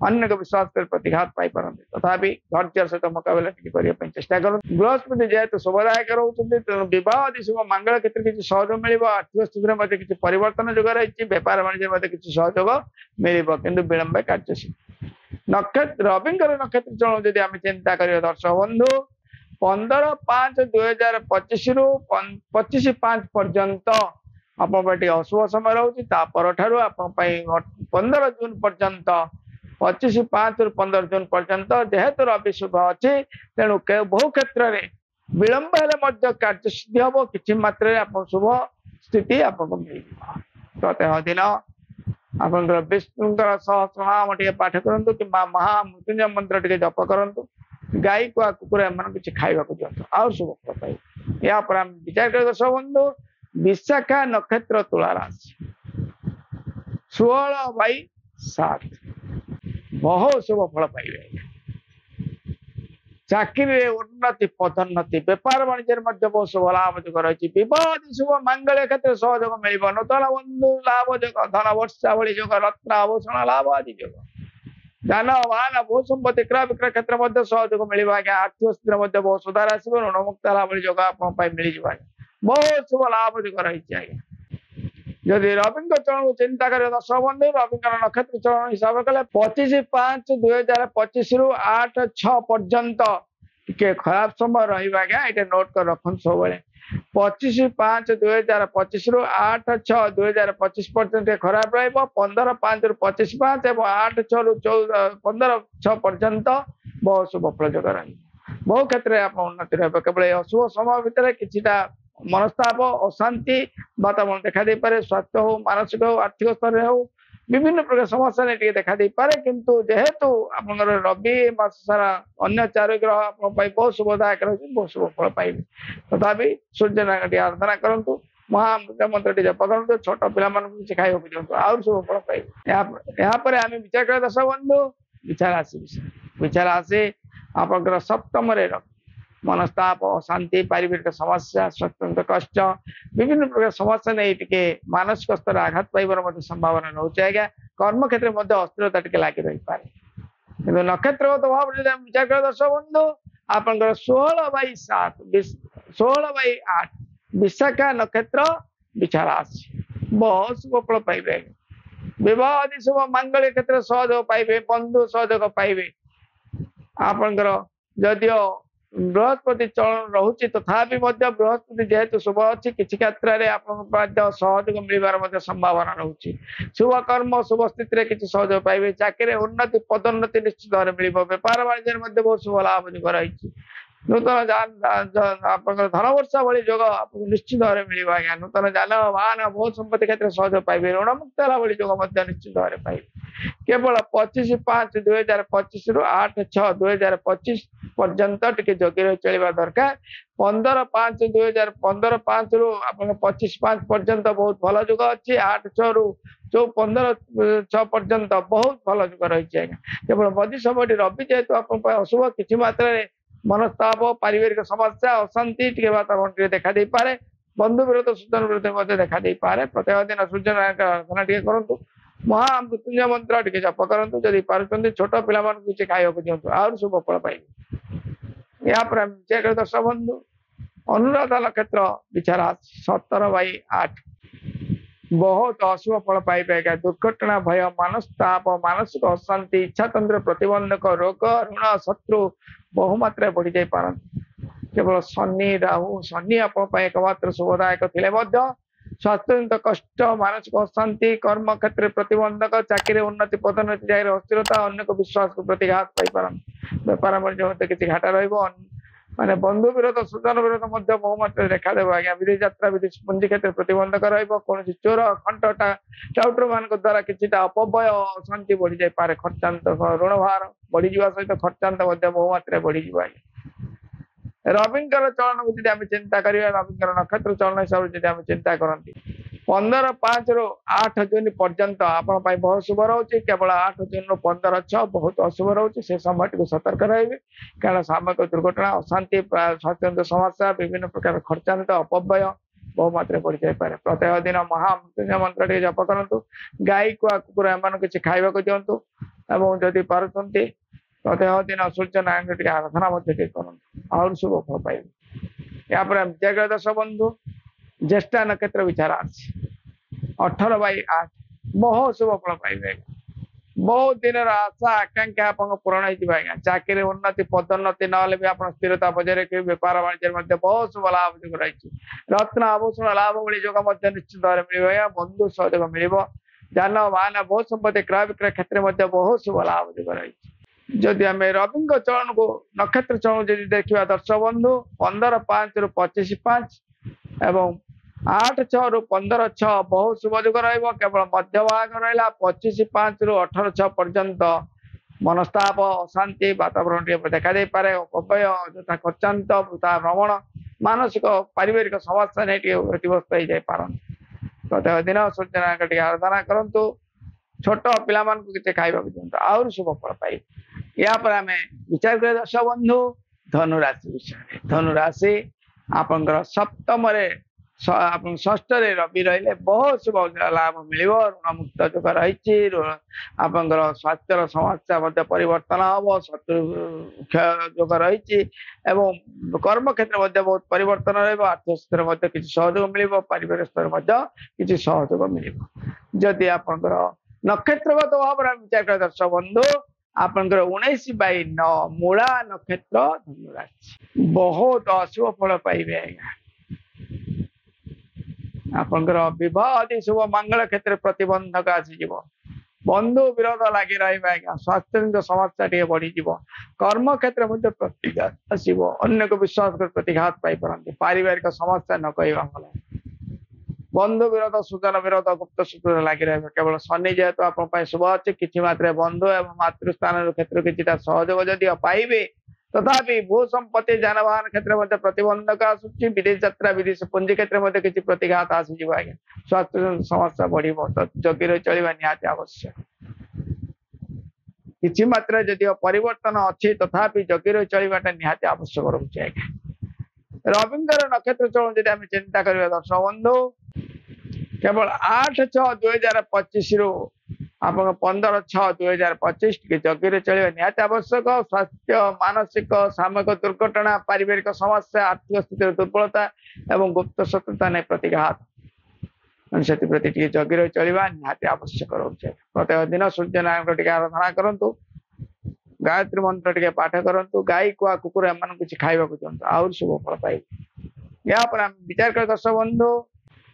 अनेक विश्वास प्रतिघात पाई पारती तथापि धैर्य सहित मुकाबला करने चेष्टा करूँ बृहस्पति जेहेतु शुभदायक रोचे तेणु विवाह आदि शुभ मंगल क्षेत्र किसी सहयोग मिल आर्थिक स्थिति में किसी परिवर्तन जो रही व्यापार वाणिज्य किसी सहयोग मिल कि विलंब कार्य नक्षत्र रविंकर नक्षत्र चरण जदि आम चिंता कर दर्शक बंधु 15/5/2025 रु 25/5 पर्यंत आप अशुभ समय रोचे आप 15 जून पर्यंत 25/5 रु 15 जून पर्यंत जेहेतु रवि शुभ अच्छी तेणु बहु क्षेत्र में विलंब हेले कार्य सिद्धि हम किसी मात्रा शुभ स्थिति आपको मिल प्रत्येक दिन आप विष्णुंर सहस्रनाम टे पाठ करूँ कि महामृत्युंजय मंत्र टे जप करूँ गाई कुआ कुकुर एम किसी खाइबा दिखाँ और शुभ फल पाइबे। या पर आम विचार कर दर्शक बंधु विशाखा नक्षत्र तुला राशि 16/7 बहुत शुभ फल पाइबे चाकरी उन्नति पदोन्नति व्यापार वाणिज्य बहुत शुभ लाभ जो रही विवाह शुभ मंगल क्षेत्र सहयोग मिल नूतन बंधु लाभ जोग धन वर्षा भली जोग रत्न आभूषण लाभ आदि जोग जान वाहन भू संपत्ति क्रय विक्रय क्षेत्र सहयोग मिल आज्ञा आर्थिक स्थिति बहुत सुधार आसो ऋणमुक्त लाभ जोग आप मिल जाए बहुत शुभ लाभ जोग रही आज्ञा जदि रवि चरण चिंता कर दर्शक बंधु रवि नक्षत्र चरण हिसाब कले 25/5/2025 रु 8/6 पर्यंत टे खराब समय रहा आज्ञा ये नोट कर रखुन सब 25/5/2025 ରୁ 8/6/2025 पर्यंत खराब रहिबो। 15/5 ରୁ 25/5 ଏବଂ 8/6 ରୁ 15/6 पर्यंत बहुत शुभ फल जोग रही बहु क्षेत्र में आप उन्नति रह केवल अशुभ समय भितर किछिटा मनस्ताप अशांति वातावरण देखा दे पारे स्वास्थ्य हो मानसिक हो आर्थिक स्तर हो विभिन्न प्रकार समस्या ने देखा दे पारे किंतु जेहेतु आपनकर रवि मास सारा अन्य 4 ग्रह आपन बहुत शुभदायक रही बहुत शुभ फल पाइबे तथापि सूर्य नारायण आराधना करंतु महामृत्युंजय मंत्र जप करंतु छोट पिला मान किछि खाइबो दियंतु और शुभ फल पाइबे यहाँ पर आम विचार कर दर्शक बंधु विचार आसे आपनकर सप्तम रे मनस्ताप अशांति पारिवारिक समस्या स्वतंत्र कष्ट विभिन्न प्रकार समस्या नहीं टिके मानसिक स्तर आघात पाइबार संभावना रोचे आज्ञा कर्म क्षेत्र में अस्थिरता टिके लगी रही पारे किंतु नक्षत्रगत भाव विचार कर दर्शक बंधु आपनकर 16/7 16/8 विशाखा नक्षत्र विचार आसी बहुत शुभ फल पाइबे विवाह आदि शुभ मांगल्य क्षेत्र सहयोग पाइबे बंधु सहयोग पाइबे आपनकर जदियो बृहस्पति चलन रहुची तथापि बृहस्पति जेहेतु शुभ अच्छी किसी क्षेत्र में सहयोग मिलवार संभावना रहुची शुभ कर्म शुभ स्थिति किसी सहयोग पाइबे चाकरी उन्नति पदोन्नति निश्चित भाव मिल बेपार वाणिज्य बहुत शुभ लाभ जोग रही नूतन धन वर्षा भली जोग आपको निश्चित भाव मिल आज्ञा नूतन जान वाहन बहुत संपत्ति क्षेत्र में सहयोग पाइबे ऋण मुक्त भली जोग निश्चित भाव पाइबे केवल 25/5/2025 रू 8/6/2025 पर्यंत टिके जोगी रही चलवा दरकार 15/5/2015 रू 25/5 पर्यंत बहुत भल जुग अच्छी 8/6 रू 15/6 पर्यंत बहुत भल जुग रही केवल मध्य समय रवि जेहेतु आप अशुभ किसी मात्रा मनस्ताप पारिवारिक समस्या अशांति टे वातावरण देखा दे पारे बंधु विरोध सूचन विरोध देखा दे पारे प्रत्येक दिन सूर्य नारायण आराधना टे करूँ महामृत्युंजय मंत्र टे जप करूँ जदि पार्टी छोट पिला किसी खाइबा दिंतु और शुभ फल पाइबे यहाँ पर दर्शक बंधु अनुराधा नक्षत्र विचार 17/8 बहुत अशुभ फल पाइबे दुर्घटना भय मनस्ताप मानसिक अशांति इच्छातंत्र प्रतिबंधक रोग ऋण शत्रु बहुमात्रा बढ़ी जाई पारन केवल शनि राहु शनि आप एकमात्र शुभदायक थे स्वास्थ्य कष्ट मानसिक अशांति कर्म क्षेत्र प्रतिबंधक चाकरी उन्नति पदोन्नति जाए अस्थिरता अन्य को विश्वास को प्रतिघात पाइपारन बेपार वाणिज्य किसी घाटा रही बंधु विरोध सूचन विरोध बहुमात्रा देखा देव आज्ञा विदेश यात्रा विदेश पुंजी क्षेत्र प्रतिबंधक रौन चोर खंट टाउटर मान द्वारा किसी अपव्यय अशांति बढ़ी जाए पारे खर्चांत ऋण भार बढ़ी जावा सहित खर्चांत बहुमात्रा बढ़ी जाए रविंकर चलन को जब चिंता करिया रविंकर नक्षत्र चलन हिसाब से जब चिंता करती 15/5 रू 8 जून पर्यंत आपण बहुत शुभ रोचे केवल 8 जून रू 15/6 बहुत अशुभ रोचे से समय को सतर्क रहिबे कारण सामयिक दुर्घटना अशांति स्वास्थ्य समस्या विभिन्न प्रकार खर्चांत अपव्यय बहुमात्रा बढ़ी जाए पारे प्रत्येक दिन महामृत्युंजय मंत्र टे जप करंतु गाई को कुकुर एमान किसी खाइबा दिंतु एवं जदि पारुचंती प्रत्येक दिन सूर्य नारायण टे आराधना करूँ और शुभ फल पाइबे यहाँ पर जय दर्शक बंधु ज्येष्ठा नक्षत्र विचार 18/8 बहुत शुभ फल पाइबे बहुत दिन आशा आकांक्षा आप पूरण हो चाकरी उन्नति पदोन्नति ना भी आप स्थिरता बजाय रखिए बेपार वाणिज्य बहुत शुभ लाभ जो रही रत्न आभूषण लाभ भली जोग निश्चित भाव मिल बंधु सहयोग मिल जान वाहन बहुत संपत्ति क्रय विक्रय क्षेत्र में बहुत शुभ लाभ जो रही जदि आम रवि चलन को नक्षत्र चलन जब देखा दर्शक बंधु 15/5 रू 25/5 एवं 8/6 रू 15/6 बहुत शुभ जुग केवल मध्य भाग रहा 25/5 रू 18/6 पर्यंत मनस्ताप अशांति वातावरण देखा दे पारे अपव्यय तथा खर्चांत तथा भ्रमण मानसिक पारिवारिक समस्या नहीं व्यतिव्यस्त हो जाए प्रत्येक दिन सूर्य नारायण आराधना करूँ छोट पिला किसी खाइबा दिंतु और शुभ फल पाइबे या पर आम विचार कर दर्शक बंधु धनुराशि विषय धनुराशि आपंकर सप्तम षष्ठ रवि रही बहुत शुभ लाभ मिल ऋण मुक्त जोग रही आपंकर स्वास्थ्य समस्या परिवर्तन हम शत्रु क्षय जोग रही कर्म क्षेत्र बहुत परिवर्तन आर्थिक स्तर किसी सहयोग मिल पारिवारिक स्तर किसी सहयोग मिल जदि आपंकर नक्षत्रगत भाव विचार कर दर्शक बंधु आपंकर 19/9 मूला नक्षत्र धनुराशि बहुत अशुभ फल पाइबे ଆପଣଙ୍କର ବିବାହ ଆଦି ଶୁଭ ମଙ୍ଗଳ କ୍ଷେତ୍ରରେ ପ୍ରତିବନ୍ଧକ ଆସିଯିବ। ବନ୍ଧୁ ବିରୋଧ ଲାଗି ରହିବ ଆଜ୍ଞା। ସ୍ୱାସ୍ଥ୍ୟଜନିତ ସମସ୍ୟା ଟିକେ ବଢିଯିବ। କର୍ମ କ୍ଷେତ୍ର ମଧ୍ୟ ପ୍ରତିଘାତ ଆସିବ। ଅନ୍ୟକୁ ବିଶ୍ୱାସ କରି ପ୍ରତିଘାତ ପାଇପାରନ୍ତି। ପାରିବାରିକ ସମସ୍ୟା ନ କହିବା ଭଲ। ବନ୍ଧୁ ବିରୋଧ ସୁଜନ ବିରୋଧ ଗୁପ୍ତ ସୂତ୍ରରେ ଲାଗି ରହିବ। କେବଳ ଶନି ଯେହେତୁ ଆପଣଙ୍କ ପାଇଁ ଶୁଭ ଅଛି, କିଛି ମାତ୍ରାରେ ବନ୍ଧୁ ଏବଂ ମାତୃସ୍ଥାନର କ୍ଷେତ୍ର କିଛିଟା ସହଯୋଗ ଯଦିଓ ପାଇବେ, ତଥାପି ଭୂ ସମ୍ପତ୍ତି ଯାନବାହନ କ୍ଷେତ୍ରରେ ମଧ୍ୟ ପ୍ରତିବନ୍ଧକ ଆସୁଛି। ବିଦେଶ ଯାତ୍ରା ବିଦେଶ ପୁଞ୍ଜି କ୍ଷେତ୍ରରେ ମଧ୍ୟ କିଛି ପ୍ରତିଘାତ ଆସିଯିବ ଆଜ୍ଞା। ସ୍ୱାସ୍ଥ୍ୟ ସମସ୍ୟା ବଢିବ, ତ ଜଗି ରହି ଚଳିବା ନିହାତି ଆବଶ୍ୟକ। କିଛି ମାତ୍ରାରେ ଯଦିଓ ପରିବର୍ତ୍ତନ ଅଛି, ତଥାପି ଜଗି ରହି ଚଳିବାଟା ନିହାତି ଆବଶ୍ୟକ ରହୁଛି ଆଜ୍ଞା। ରବିଙ୍କର ନକ୍ଷତ୍ର ଚଳନ ଯଦି ଆମେ ଚିନ୍ତା କରିବା ଦର୍ଶକ ବନ୍ଧୁ, କେବଳ 8/6/2025 ରୁ ଆପଣ 15/6/2025 ଟିକେ ଜଗିରେ ଚଳିବା ନିହାତି ଆବଶ୍ୟକ। ସ୍ୱାସ୍ଥ୍ୟ, ମାନସିକ, ସାମୟିକ ଦୁର୍ଘଟଣା, ପାରିବାରିକ ସମସ୍ୟା, ଆର୍ଥିକ ସ୍ଥିତିର ଦୁର୍ବଳତା ଏବଂ ଗୁପ୍ତ ଶତ୍ରୁତା ନେଇ ପ୍ରତିଘାତ, ସେଥିପ୍ରତି ଟିକେ ଜଗି ରହି ଚଳିବା ନିହାତି ଆବଶ୍ୟକ ରହୁଛି। ପ୍ରତ୍ୟେକ ଦିନ ସୂର୍ଯ୍ୟ ନାରାୟଣଙ୍କ ଟିକେ ଆରାଧନା କରନ୍ତୁ, ଗାୟତ୍ରୀ ମନ୍ତ୍ର ଟିକେ ପାଠ କରନ୍ତୁ, ଗାଈ କୁଆ କୁକୁର ଏମାନଙ୍କୁ କିଛି ଖାଇବାକୁ ଦିଅନ୍ତୁ, ଆହୁରି ଶୁଭ ଫଳ ପାଇବେ। ଏହାପରେ ଆମେ ବିଚାର କରିବା ଦର୍ଶକ ବନ୍ଧୁ,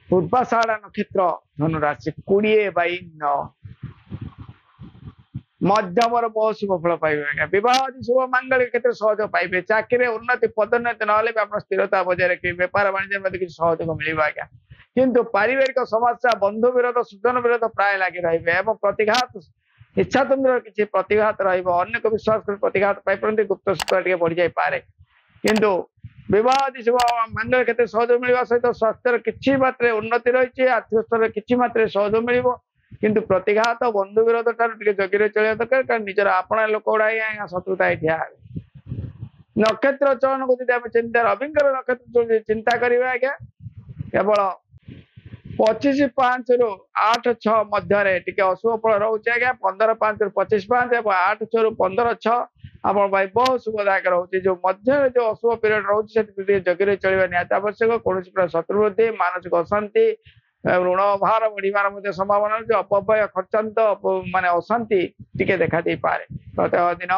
ପୂର୍ବାଷାଢ଼ ନକ୍ଷତ୍ର ଧନୁ ରାଶି 20/9 ମଧ୍ୟମର ବହୁ ଶୁଭ ଫଳ ପାଇବେ ଆଜ୍ଞା। ବିବାହ ଆଦି ଶୁଭ ମାଙ୍ଗଳିକ କ୍ଷେତ୍ରରେ ସହଯୋଗ ପାଇବେ। ଚାକିରିରେ ଉନ୍ନତି ପଦୋନ୍ନତି ନହେଲେ ବି ଆପଣ ସ୍ଥିରତା ବଜାୟ ରଖିବେ। ବେପାର ବାଣିଜ୍ୟ ମଧ୍ୟ କିଛି ସହଯୋଗ ମିଳିବ ଆଜ୍ଞା। କିନ୍ତୁ ପାରିବାରିକ ସମସ୍ୟା, ବନ୍ଧୁ ବିରୋଧ, ସୁଜନ ବିରୋଧ ପ୍ରାୟ ଲାଗି ରହିବେ ଏବଂ ପ୍ରତିଘାତ, ଇଚ୍ଛାତନ୍ତ୍ରର କିଛି ପ୍ରତିଘାତ ରହିବ। ଅନ୍ୟକୁ ବିଶ୍ୱାସ କରି ପ୍ରତିଘାତ ପାଇପାରନ୍ତି, ଗୁପ୍ତ ସୂତ୍ର ଟିକେ ବଢି ଯାଇପାରେ। କିନ୍ତୁ ବିବାହ ଆଦି ଶୁଭ ମାଙ୍ଗଳିକ କ୍ଷେତ୍ରରେ ସହଯୋଗ ମିଳିବା ସହିତ ସ୍ୱାସ୍ଥ୍ୟର କିଛି ମାତ୍ରାରେ ଉନ୍ନତି ରହିଛି, ଆର୍ଥିକ ସ୍ତରରେ କିଛି ମାତ୍ରାରେ ସହଯୋଗ ମିଳିବ। କିନ୍ତୁ ପ୍ରତିଘାତ, ବନ୍ଧୁ ବିରୋଧ ଠାରୁ ଟିକେ ଜଗି ରହି ଚଳିବା ଦରକାର, କାରଣ ନିଜର ଆପଣା ଲୋକ ଗୁଡା ହିଁ ଆଜ୍ଞା ଶତ୍ରୁତା ଠିଆ ହେବେ। ନକ୍ଷତ୍ର ଚୟନକୁ ଯଦି ଆମେ ଚିନ୍ତା, ରବିଙ୍କର ନକ୍ଷତ୍ର ଚିନ୍ତା କରିବା ଆଜ୍ଞା, କେବଳ 25/5 ରୁ 8/6 ମଧ୍ୟରେ ଟିକେ ଅଶୁଭ ଫଳ ରହୁଛି ଆଜ୍ଞା। 15/5 ରୁ 25/5 ଏବଂ 8/6 ରୁ 15/6 ଆପଣ ପାଇଁ ବହୁତ ଶୁଭଦାୟକ ରହୁଛି। ଯୋଉ ମଧ୍ୟରେ ଯୋଉ ଅଶୁଭ ପିରିୟଡ ରହୁଛି, ସେଥିରେ ଟିକେ ଜଗି ରହି ଚଳିବା ନିହାତି ଆବଶ୍ୟକ। କୌଣସି ପ୍ରକାର ଶତ୍ରୁ ବୃଦ୍ଧି, ମାନସିକ ଅଶାନ୍ତି, ଋଣ ଭାର ବଢିବାର ମଧ୍ୟ ସମ୍ଭାବନା ଅଛି। ଅପବ୍ୟୟ, ଖର୍ଚ୍ଚାନ୍ତ ମାନେ ଅଶାନ୍ତି ଟିକେ ଦେଖା ଦେଇପାରେ। ପ୍ରତ୍ୟେକ ଦିନ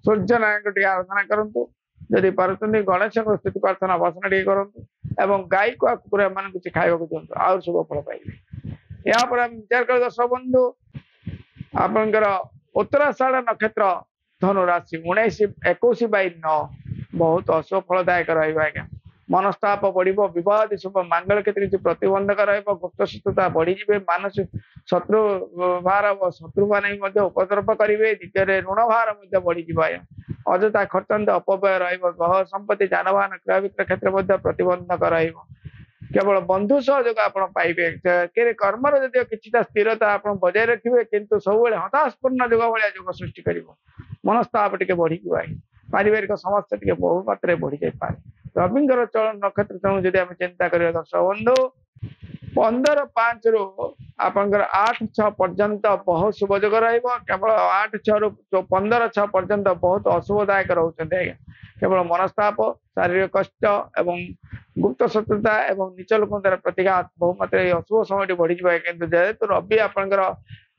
ସୂର୍ଯ୍ୟ ନାରାୟଣଙ୍କୁ ଟିକେ ଆରାଧନା କରନ୍ତୁ, ଯଦି ପାରୁଛନ୍ତି ଗଣେଶଙ୍କ ସ୍ଥିତି ପ୍ରାର୍ଥନା ଭସନା ଟିକେ କରନ୍ତୁ ଏବଂ ଗାଈକୁ ଆଉ କୁକୁର ଏମାନଙ୍କୁ କିଛି ଖାଇବାକୁ ଦିଅନ୍ତୁ, ଆହୁରି ଶୁଭ ଫଳ ପାଇବେ। ଏହାପରେ ଆମେ ବିଚାର କରିବା ଦର୍ଶକ ବନ୍ଧୁ, ଆପଣଙ୍କର ଉତ୍ତରାଷାଢ଼ ନକ୍ଷତ୍ର ଧନୁ ରାଶି 19/21/9 ବହୁତ ଅଶୁଭ ଫଳଦାୟକ ରହିବ ଆଜ୍ଞା। ମନସ୍ତାପ ବଢିବ, ବିବାହ ଆଦି ଶୁଭ ମାଙ୍ଗଳ କ୍ଷେତ୍ରରେ କିଛି ପ୍ରତିବନ୍ଧକ ରହିବ, ଗୁପ୍ତ ଶତ୍ରୁତା ବଢିଯିବେ, ମାନସିକ ଶତ୍ରୁ ଭାର ଶତ୍ରୁମାନେ ମଧ୍ୟ ଉପଦ୍ରବ କରିବେ। ଦ୍ୱିତୀୟରେ ଋଣ ଭାର ମଧ୍ୟ ବଢିଯିବ ଆଜ୍ଞା। ଅଯଥା ଖର୍ଚ୍ଚାନ୍ତ ଅପବ୍ୟୟ ରହିବ। ଗହ ସମ୍ପତ୍ତି, ଯାନବାହନ କ୍ରୟ ବିକ୍ରୟ କ୍ଷେତ୍ର ମଧ୍ୟ ପ୍ରତିବନ୍ଧକ ରହିବ। କେବଳ ବନ୍ଧୁ ସହଯୋଗ ଆପଣ ପାଇବେ। କର୍ମର ଯଦିଓ କିଛିଟା ସ୍ଥିରତା ଆପଣ ବଜାୟ ରଖିବେ, କିନ୍ତୁ ସବୁବେଳେ ହତାଶପୂର୍ଣ୍ଣ ଯୁଗ ଭଳିଆ ଯୁଗ ସୃଷ୍ଟି କରିବ। ମନସ୍ତାପ ଟିକେ ବଢିଯିବ ଆଜ୍ଞା। ପାରିବାରିକ ସମସ୍ୟା ଟିକେ ବହୁ ମାତ୍ରାରେ ବଢି ଯାଇପାରେ। ରବିଙ୍କର ଚଳନ ନକ୍ଷତ୍ର ତେଣୁ ଯଦି ଆମେ ଚିନ୍ତା କରିବା ଦର୍ଶକ ବନ୍ଧୁ, 15/5 ରୁ ଆପଣଙ୍କର 8/6 ପର୍ଯ୍ୟନ୍ତ ବହୁତ ଶୁଭ ଯୋଗ ରହିବ। କେବଳ 8/6 ରୁ 15/6 ପର୍ଯ୍ୟନ୍ତ ବହୁତ ଅଶୁଭଦାୟକ ରହୁଛନ୍ତି ଆଜ୍ଞା। କେବଳ ମନସ୍ତାପ, ଶାରୀରିକ କଷ୍ଟ ଏବଂ ଗୁପ୍ତ ଶତ୍ରୁତା ଏବଂ ନିଚ ଲୋକଙ୍କ ଦ୍ୱାରା ପ୍ରତିଘାତ ବହୁ ମାତ୍ରାରେ ଅଶୁଭ ସମୟଟି ବଢିଯିବ। କିନ୍ତୁ ଯେହେତୁ ରବି ଆପଣଙ୍କର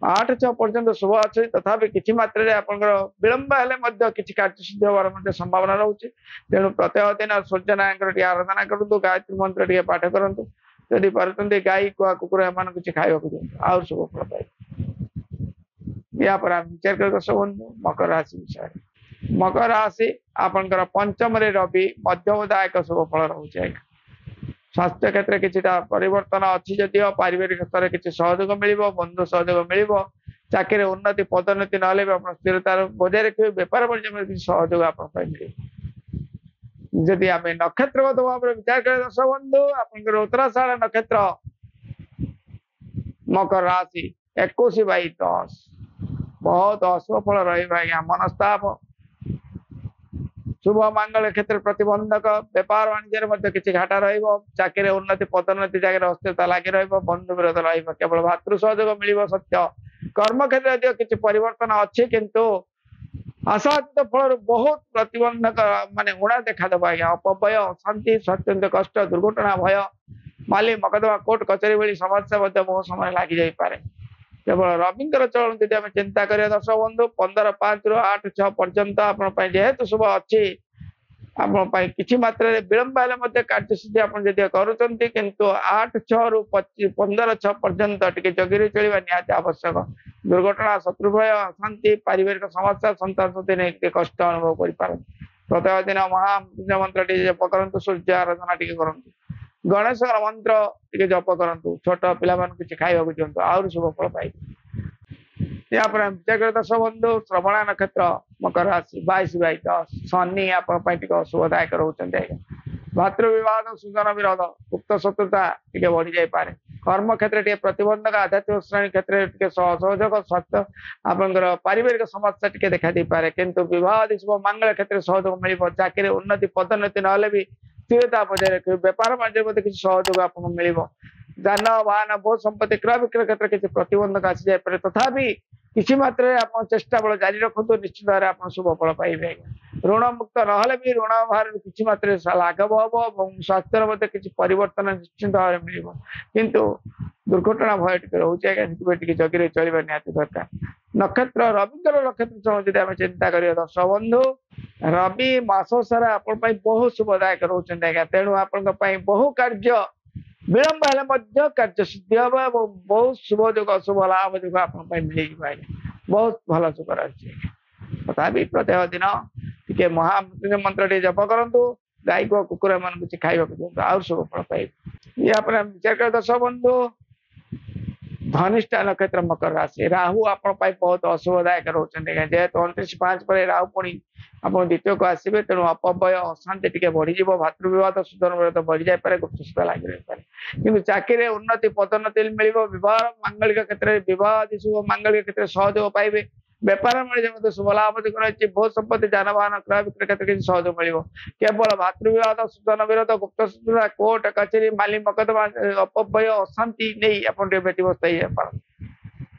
8/6 ପର୍ଯ୍ୟନ୍ତ ଶୁଭ ଅଛି, ତଥାପି କିଛି ମାତ୍ରାରେ ଆପଣଙ୍କର ବିଳମ୍ବ ହେଲେ ମଧ୍ୟ କିଛି କାର୍ଯ୍ୟସିଦ୍ଧି ହେବାର ମଧ୍ୟ ସମ୍ଭାବନା ରହୁଛି। ତେଣୁ ପ୍ରତ୍ୟେକ ଦିନ ସୂର୍ଯ୍ୟ ନାରାୟଣଙ୍କର ଟିକେ ଆରାଧନା କରନ୍ତୁ, ଗାୟତ୍ରୀ ମନ୍ତ୍ର ଟିକେ ପାଠ କରନ୍ତୁ, ଯଦି ପାରୁଛନ୍ତି ଗାଈ କୁଆ କୁକୁର ଏମାନଙ୍କୁ କିଛି ଖାଇବାକୁ ଦିଅନ୍ତୁ, ଆହୁରି ଶୁଭ ଫଳ ପାଇବେ। ଏହାପରେ ଆମେ ବିଚାର କରିବା ଦର୍ଶକ ବନ୍ଧୁ ମକର ରାଶି ବିଷୟରେ। ମକର ରାଶି ଆପଣଙ୍କର ପଞ୍ଚମରେ ରବି, ମଧ୍ୟମଦାୟକ ଶୁଭ ଫଳ ରହୁଛି ଆଜ୍ଞା। ସ୍ୱାସ୍ଥ୍ୟ କ୍ଷେତ୍ରରେ କିଛିଟା ପରିବର୍ତ୍ତନ ଅଛି ଯଦିଓ ପାରିବାରିକ ସ୍ତରରେ କିଛି ସହଯୋଗ ମିଳିବ, ବନ୍ଧୁ ସହଯୋଗ ମିଳିବ। ଚାକିରିରେ ଉନ୍ନତି ପଦୋନ୍ନତି ନହେଲେ ବି ଆପଣ ସ୍ଥିରତାର ବଜାୟ ରଖିବେ। ବେପାର ବାଣିଜ୍ୟ କିଛି ସହଯୋଗ ଆପଣଙ୍କ ପାଇଁ ମିଳିବ। ଯଦି ଆମେ ନକ୍ଷତ୍ରଗତ ଭାବରେ ବିଚାର କରିବା ଦର୍ଶକ ବନ୍ଧୁ, ଆପଣଙ୍କର ଉତ୍ତରାଷାଢ଼ ନକ୍ଷତ୍ର ମକର ରାଶି 21/10 ବହୁତ ଅଶୁଭ ଫଳ ରହିବ ଆଜ୍ଞା। ମନସ୍ତାପ, ଶୁଭ ମାଙ୍ଗଳ କ୍ଷେତ୍ରରେ ପ୍ରତିବନ୍ଧକ, ବେପାର ବାଣିଜ୍ୟରେ ମଧ୍ୟ କିଛି ଘାଟା ରହିବ। ଚାକିରିରେ ଉନ୍ନତି ପଦୋନ୍ନତି ଜାଗାରେ ଅସ୍ଥିରତା ଲାଗି ରହିବ, ବନ୍ଧୁ ବିରୋଧ ରହିବ। କେବଳ ଭାତୃ ସହଯୋଗ ମିଳିବ ସତ୍ୟ। କର୍ମ କ୍ଷେତ୍ରରେ କିଛି ପରିବର୍ତ୍ତନ ଅଛି, କିନ୍ତୁ ଆଶାତୀତ ଫଳରୁ ବହୁତ ପ୍ରତିବନ୍ଧକ ମାନେ ଉଣା ଦେଖାଦେବ ଆଜ୍ଞା। ଅପବ୍ୟୟ, ଅଶାନ୍ତି, ସ୍ୱାସ୍ଥ୍ୟ କଷ୍ଟ, ଦୁର୍ଘଟଣା ଭୟ, ମାଲି ମକଦ୍ଦମା, କୋର୍ଟ କଚେରୀ ଭଳି ସମସ୍ୟା ମଧ୍ୟ ବହୁ ସମୟ ଲାଗି ଯାଇପାରେ। କେବଳ ରବିଙ୍କର ଚଳନ ଯଦି ଆମେ ଚିନ୍ତା କରିବା ଦର୍ଶକ ବନ୍ଧୁ, 15/5 ରୁ 8/6 ପର୍ଯ୍ୟନ୍ତ ଆପଣଙ୍କ ପାଇଁ ଯେହେତୁ ଶୁଭ ଅଛି, ଆପଣ ପାଇଁ କିଛି ମାତ୍ରାରେ ବିଳମ୍ବ ହେଲେ ମଧ୍ୟ କାର୍ଯ୍ୟସିଦ୍ଧି ଆପଣ ଯଦି କରୁଛନ୍ତି, କିନ୍ତୁ 8-6 ରୁ 15-6 ପର୍ଯ୍ୟନ୍ତ ଟିକେ ଜଗିରେ ଚଳିବା ନିହାତି ଆବଶ୍ୟକ। ଦୁର୍ଘଟଣା, ଶତ୍ରୁ ଭୟ, ଅଶାନ୍ତି, ପାରିବାରିକ ସମସ୍ୟା, ସନ୍ତାନ ପ୍ରତି ନେଇ ଟିକେ କଷ୍ଟ ଅନୁଭବ କରିପାରନ୍ତି। ପ୍ରତ୍ୟେକ ଦିନ ମହାମୃତ୍ୟୁଞ୍ଜୟ ମନ୍ତ୍ର ଟିକେ ଜପ କରନ୍ତୁ, ସୂର୍ଯ୍ୟ ଆରାଧନା ଟିକେ କରନ୍ତୁ, ଗଣେଶଙ୍କର ମନ୍ତ୍ର ଟିକେ ଜପ କରନ୍ତୁ, ଛୋଟ ପିଲାମାନଙ୍କୁ କିଛି ଖାଇବାକୁ ଦିଅନ୍ତୁ, ଆହୁରି ଶୁଭ ଫଳ ପାଇବେ। यापर दर्शक बंधु श्रवणा नक्षत्र मकर राशि 22-22 शनि आप शुभदायक रोचे। भातृ विवाद, सुजन विरोध, गुप्त शत्रुता टे बढ़ी जापे। कर्म क्षेत्र टे प्रतिबंधक, आध्यात्मिक श्रेणी क्षेत्र टे सहयोग, स्वास्थ्य आपंकर पारिवारिक समस्या टे देखा दे पारे, किंतु विवाह शुभ मंगल क्षेत्र सहयोग मिल। चाकरी उन्नति पदोन्नति ना भी स्थिरता बजाय रखे। व्यापार वाणिज्य किसी सहयोग आपको मिल। जान वाहन बहुत संपत्ति क्रय विक्रय क्षेत्र किसी प्रतिबंधक आसी जापे, तथापि किसी मात्रा आप चेष्टा बल जारी रखु, निश्चित भाव आप शुभ फल पाइबे। ऋण मुक्त ना भी ऋण भार किसी मात्रा लाघव हम, स्वास्थ्य मध्य किसी परिवर्तन निश्चित भाव मिल, किंतु दुर्घटना भय टे रोचे जगह चलवा निहाती दरकार। नक्षत्र रविंद्र नक्षत्र जब आम चिंता करिए दर्शक बंधु, रवि मास सारा आपण बहुत शुभदायक रोचे। तेणु आपण बहु कार्य विलंब हेले कार्य सिद्धि हम और बहुत शुभ जोग अशुभ लाभ जोग आप मिल बहुत भल सुख रही। तथापि प्रत्येक दिन टे महामृत्युंजय मंत्र टे जप करूँ, गाई को कुकुर मान किसी खाइबा दिखाँ, आउ शुभ फल पाइबे। या विचार कर दर्शक बंधु, धनिष्ठा नक्षत्र मकर राशि राहु आप बहुत अशुभदायक रोचे। जेहेतु 29-5 पर राहु पुणी आप द्वितीय को आसवे, तेणु अपव्यय अशांति टे बढ़ी। भातृ विवाद, सुधन विरोध बढ़ी जापे, गुप्त सूत्र लगी रही। कि चाकरी उन्नति पदोन्नति मिल। विवाह मांगलिक क्षेत्र में विवाह शुभ मांगलिक क्षेत्र सहयोग पाइबे। व्यापार में शुभ लाभ रही। बहुत संपत्ति, जानवाहन, क्रय विक्रय क्षेत्र किसी सहयोग मिल। केवल भातृ विवाद, सुधन विरोध, गुप्त सूत्र, कोर्ट कचेरी, माली मकदमा, अपव्यय अशांति नहीं आप व्यतीव्यस्त हो।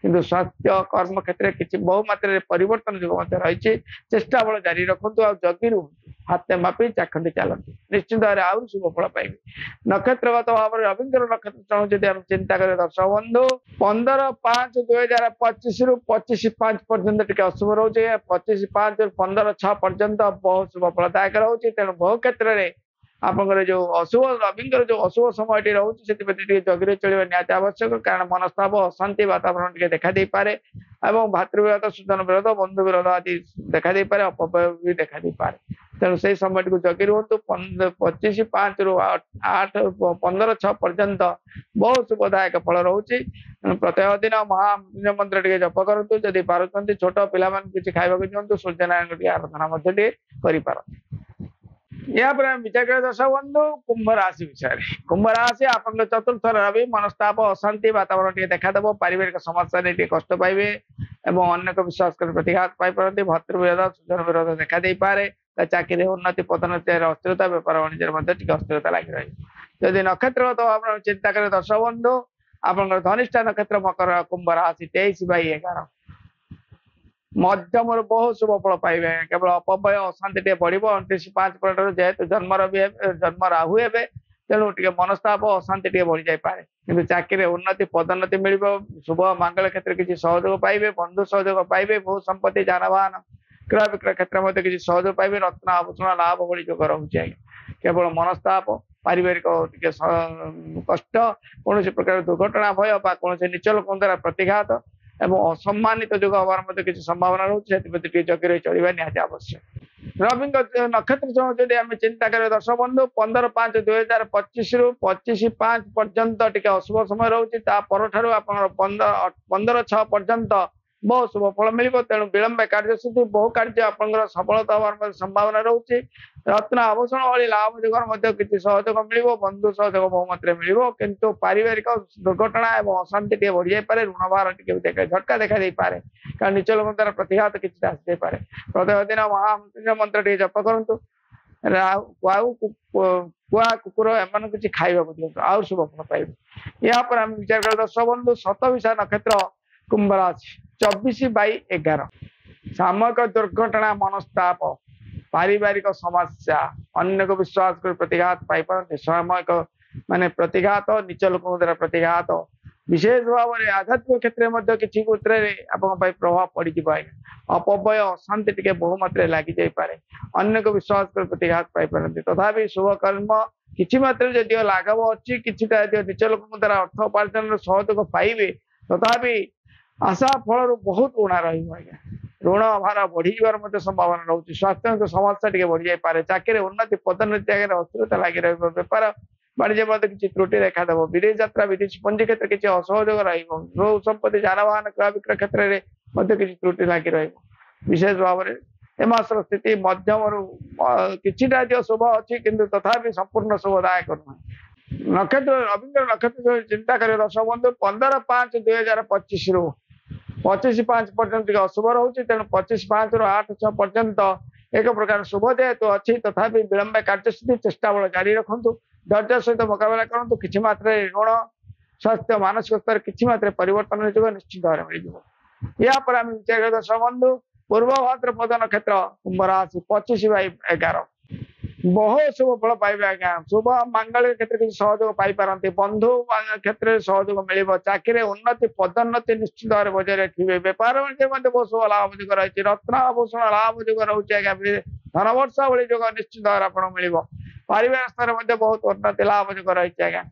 किंतु स्वास्थ्य कर्म क्षेत्र किसी बहु मात्रा परिवर्तन जो रही। चेष्टा बल जारी रखु, जगी रुहतु, हाथ मापी चाखंडी चलती, निश्चित भाव आहुरी शुभ फल पाइबे। नक्षत्रगत भाव में रविंद्र नक्षत्र जब आम चिंता करें दर्शक बंधु, 15-5-2025 रु 25-5 पर्यंत टे अशुभ रोचे। 25-5 ରୁ 15-6 पर्यंत बहुत शुभ फलदायक रोचे। तेणु बहु क्षेत्र में आपंकर जो अशुभ रविंद्र जो अशुभ समय रोचे से जगह चलवा निहाती आवश्यक, कारण मनस्ताप अशांति वातावरण टे देखा दे पारे और भातृविरोध, सुजन विरोध, बंधु विरोध आदि देखा दे पारे, अपव्यय भी देखा दे पारे। तेणु से समय को जगि रुहतु। 25-5 ରୁ 15-6 पर्यंत बहुत शुभदायक फल रोचे। प्रत्येक दिन महामृत्युंजय मंत्र टे जप करूँ, जदि पार्टी छोट पिला किसी खाइबा दिखाँ, सूर्यनारायण आराधना कर। या विचार कर दर्शक बंधु, कुंभ राशि विषय। कुंभ राशि आप चतुर्थ रवि मनस्ताप अशांति वातावरण टे देखादेव। पारिवारिक समस्या नहीं कष्ट पाइबे और अन्य विश्वास कर प्रतिघात पाई। भातृ विरोध, सुजन विरोध देखा दे पारे। चाकरी उन्नति पदोन्नति अस्थिरता, व्यापार वाणिज्य अस्थिरता लगी रही। जदि नक्षत्रगत भाव चिंता करें दर्शक बंधु, आप धनिष्ठा नक्षत्र मकर कुंभ राशि 23-11 मध्यम बहुत शुभ फल पाइबे। केवल अपव्यय अशांति टे बढ़। 29-5 पर जेहेतु जन्म राहु हे, तेणु टे मनस्ताप अशांति टे बढ़ी जापे, कि चाकरी उन्नति पदोन्नति मिल। शुभ मंगल क्षेत्र किसी सहयोग पाइबे, बंधु सहयोग पाइबे। बहुत संपत्ति, जानवाहन, क्रय विक्रय क्षेत्र में किसी सहयोग पाइबे। रत्न आभूषण लाभ भली जोग रही। केवल मनस्ताप, पारिवारिक कष्ट, कौन प्रकार दुर्घटना भय कौन नीच लोक द्वारा प्रतिघात और असम्मानित जोग हमार किसी संभावना रोचे। जगह रही चलवा निहाती आवश्यक। रवि नक्षत्र जब आम चिंता करें दर्शक बंधु, 15-5-2025 ରୁ 25-5 पर्यंत टे अशुभ समय रोचे। आप 15-6 पर्यंत बहुत शुभ फल मिल। तेणु विलंब कार्य सिद्धि, बहु कार्य आप सफलता हमार संभावना रोचे। रत्न आभूषण वाली लाभ जोगर किसी सहयोग मिल। बंधु सहयोग बहु मात्रा मिल, किंतु पारिवारिक दुर्घटना और अशांति टे बढ़ी जापे। ऋण भार टे झटका देखा दे पारे, कारण नीच लोक द्वारा प्रतिघात किसी आसपे। प्रत्येक दिन महामृत्युंजय मंत्र टे जप करूँ, कुआ कुकुर एम किसी खाइबा दिखाँ, आउ शुभ फल पाइबे। या विचार कर दर्शक बंधु, शतभिषा नक्षत्र कुंभ राशि 24-11 सामयिक दुर्घटना, मनस्ताप, पारिवारिक समस्या, अन्य को विश्वास कर प्रतिघात पाई। सामयिक माने प्रतिघात, नीच लोक द्वारा प्रतिघात, विशेष भाव में आध्यात्मिक क्षेत्र में किसी क्षेत्र में प्रभाव पड़। अपव्यय अशांति टिके बहु मात्रा लगी जाई पारे अन्य को विश्वास कर प्रतिघात पाई पारती तथापि शुभ कर्म किछि मात्रा जदिव लाघव अच्छी किछिटा जदिव निज लोक द्वारा अर्थ उपार्जन सहयोग पाइबे तथापि आशा फल बहुत ऋणा रहा ऋण भार बढ़ी जबार संभावना रोचे स्वास्थ्य समस्या टी बढ़ी जाए चाकरी उन्नति पदोन्नति आगे अस्थिरता लगी बेपार वाणिज्य मध्य किसी त्रुटि देखादेव विदेश यात्रा विदेश पंजी क्षेत्र किसी असहयोग रो संपत्ति जानवाहन क्रय विक्रय क्षेत्र में किसी त्रुटि लगी विशेष भाव में एमासर स्थिति मध्यम किछिटा जो शुभ अच्छी किंतु तथापि संपूर्ण शुभदायक नुहे नक्षत्र रविंद्र नक्षत्र चिंता कर दर्शक बंधु 15/5/2025 रु 25/5 पर्यंत अशुभ रोचे तेणु 25/5 रु 8/6 पर्यंत एक प्रकार शुभ जेहेतु अच्छी तथापि विलंब कार्यस्थिति चेष्टा बल जारी रखु धैर्य सहित मुकाबला करूँ किसी मात्रा ऋण स्वास्थ्य मानसिक स्तर किसी मात्रा परिवर्तन निश्चित भाव में मिल या आम विचार दर्शक बंधु पूर्व भाद्रपद नक्षत्र कुंभ राशि 25/11 बहुत शुभ फल पाइबे आज्ञा शुभ मांगलिक क्षेत्र किसी सहयोग पाई बंधु क्षेत्र सहयोग मिल चाकरी उन्नति पदोन्नति निश्चित भाव बजाय रखिए बेपार वाणिज्य बहुत शुभ लाभ जोग रही रत्न आभूषण लाभ जोग रोचे आज्ञा धन वर्षा भली जोग निश्चित भाव आपको मिल पारिवारिक स्तर में बहुत उन्नति लाभ जोग रही आज्ञा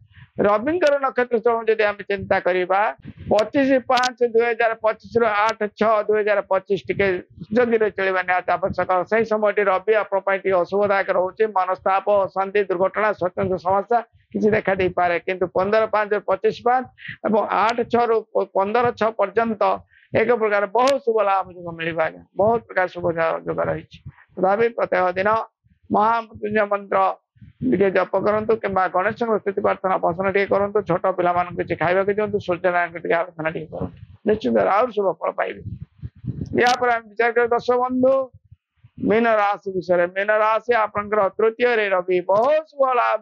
रविंद्र नक्षत्र चरण जदि आम चिंता करवा 25/5/2025 रु 8/6/2025 टिके जगी चलवा निहत आवश्यक से समय रवि आपटी अशुभदायक रोचे मनस्ताप अशांति दुर्घटना स्वतंत्र समस्या किसी देखा दे पारे किंतु 15/5/25 और 8/6 रु 15/6 पर्यंत एक प्रकार बहुत शुभ लाभ जो मिल बहुत प्रकार शुभ जोग रही तथापि प्रत्येक दिन महामृत्युंजय मंत्र टे जप करूँ कि गणेश स्थिति प्रार्थना पसंद टे करूँ छोट पिला किसी खावा दिखाँ सूर्यनारायण टे आराधना टे करूँ निश्चित आउर शुभ फल पाइबे या विचार कर दर्शक बंधु मीन राशि विषय मीन राशि आपंकर तृतीय रवि बहुत शुभ लाभ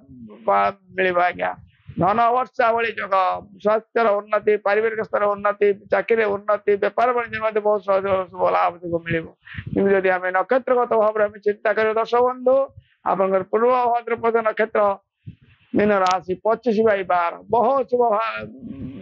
मिल आज्ञा धन वर्षा भली जोग स्वास्थ्य उन्नति पारिवारिक स्तर उन्नति चाकरी उन्नति बेपार वाणिज्य बहुत सहज शुभ लाभ जोग मिल जदि आम नक्षत्रगत भाव में चिंता कर दर्शक बंधु आपंकर पूर्व भाद्रपद नक्षत्र मीन राशि 25/12 बहुत शुभ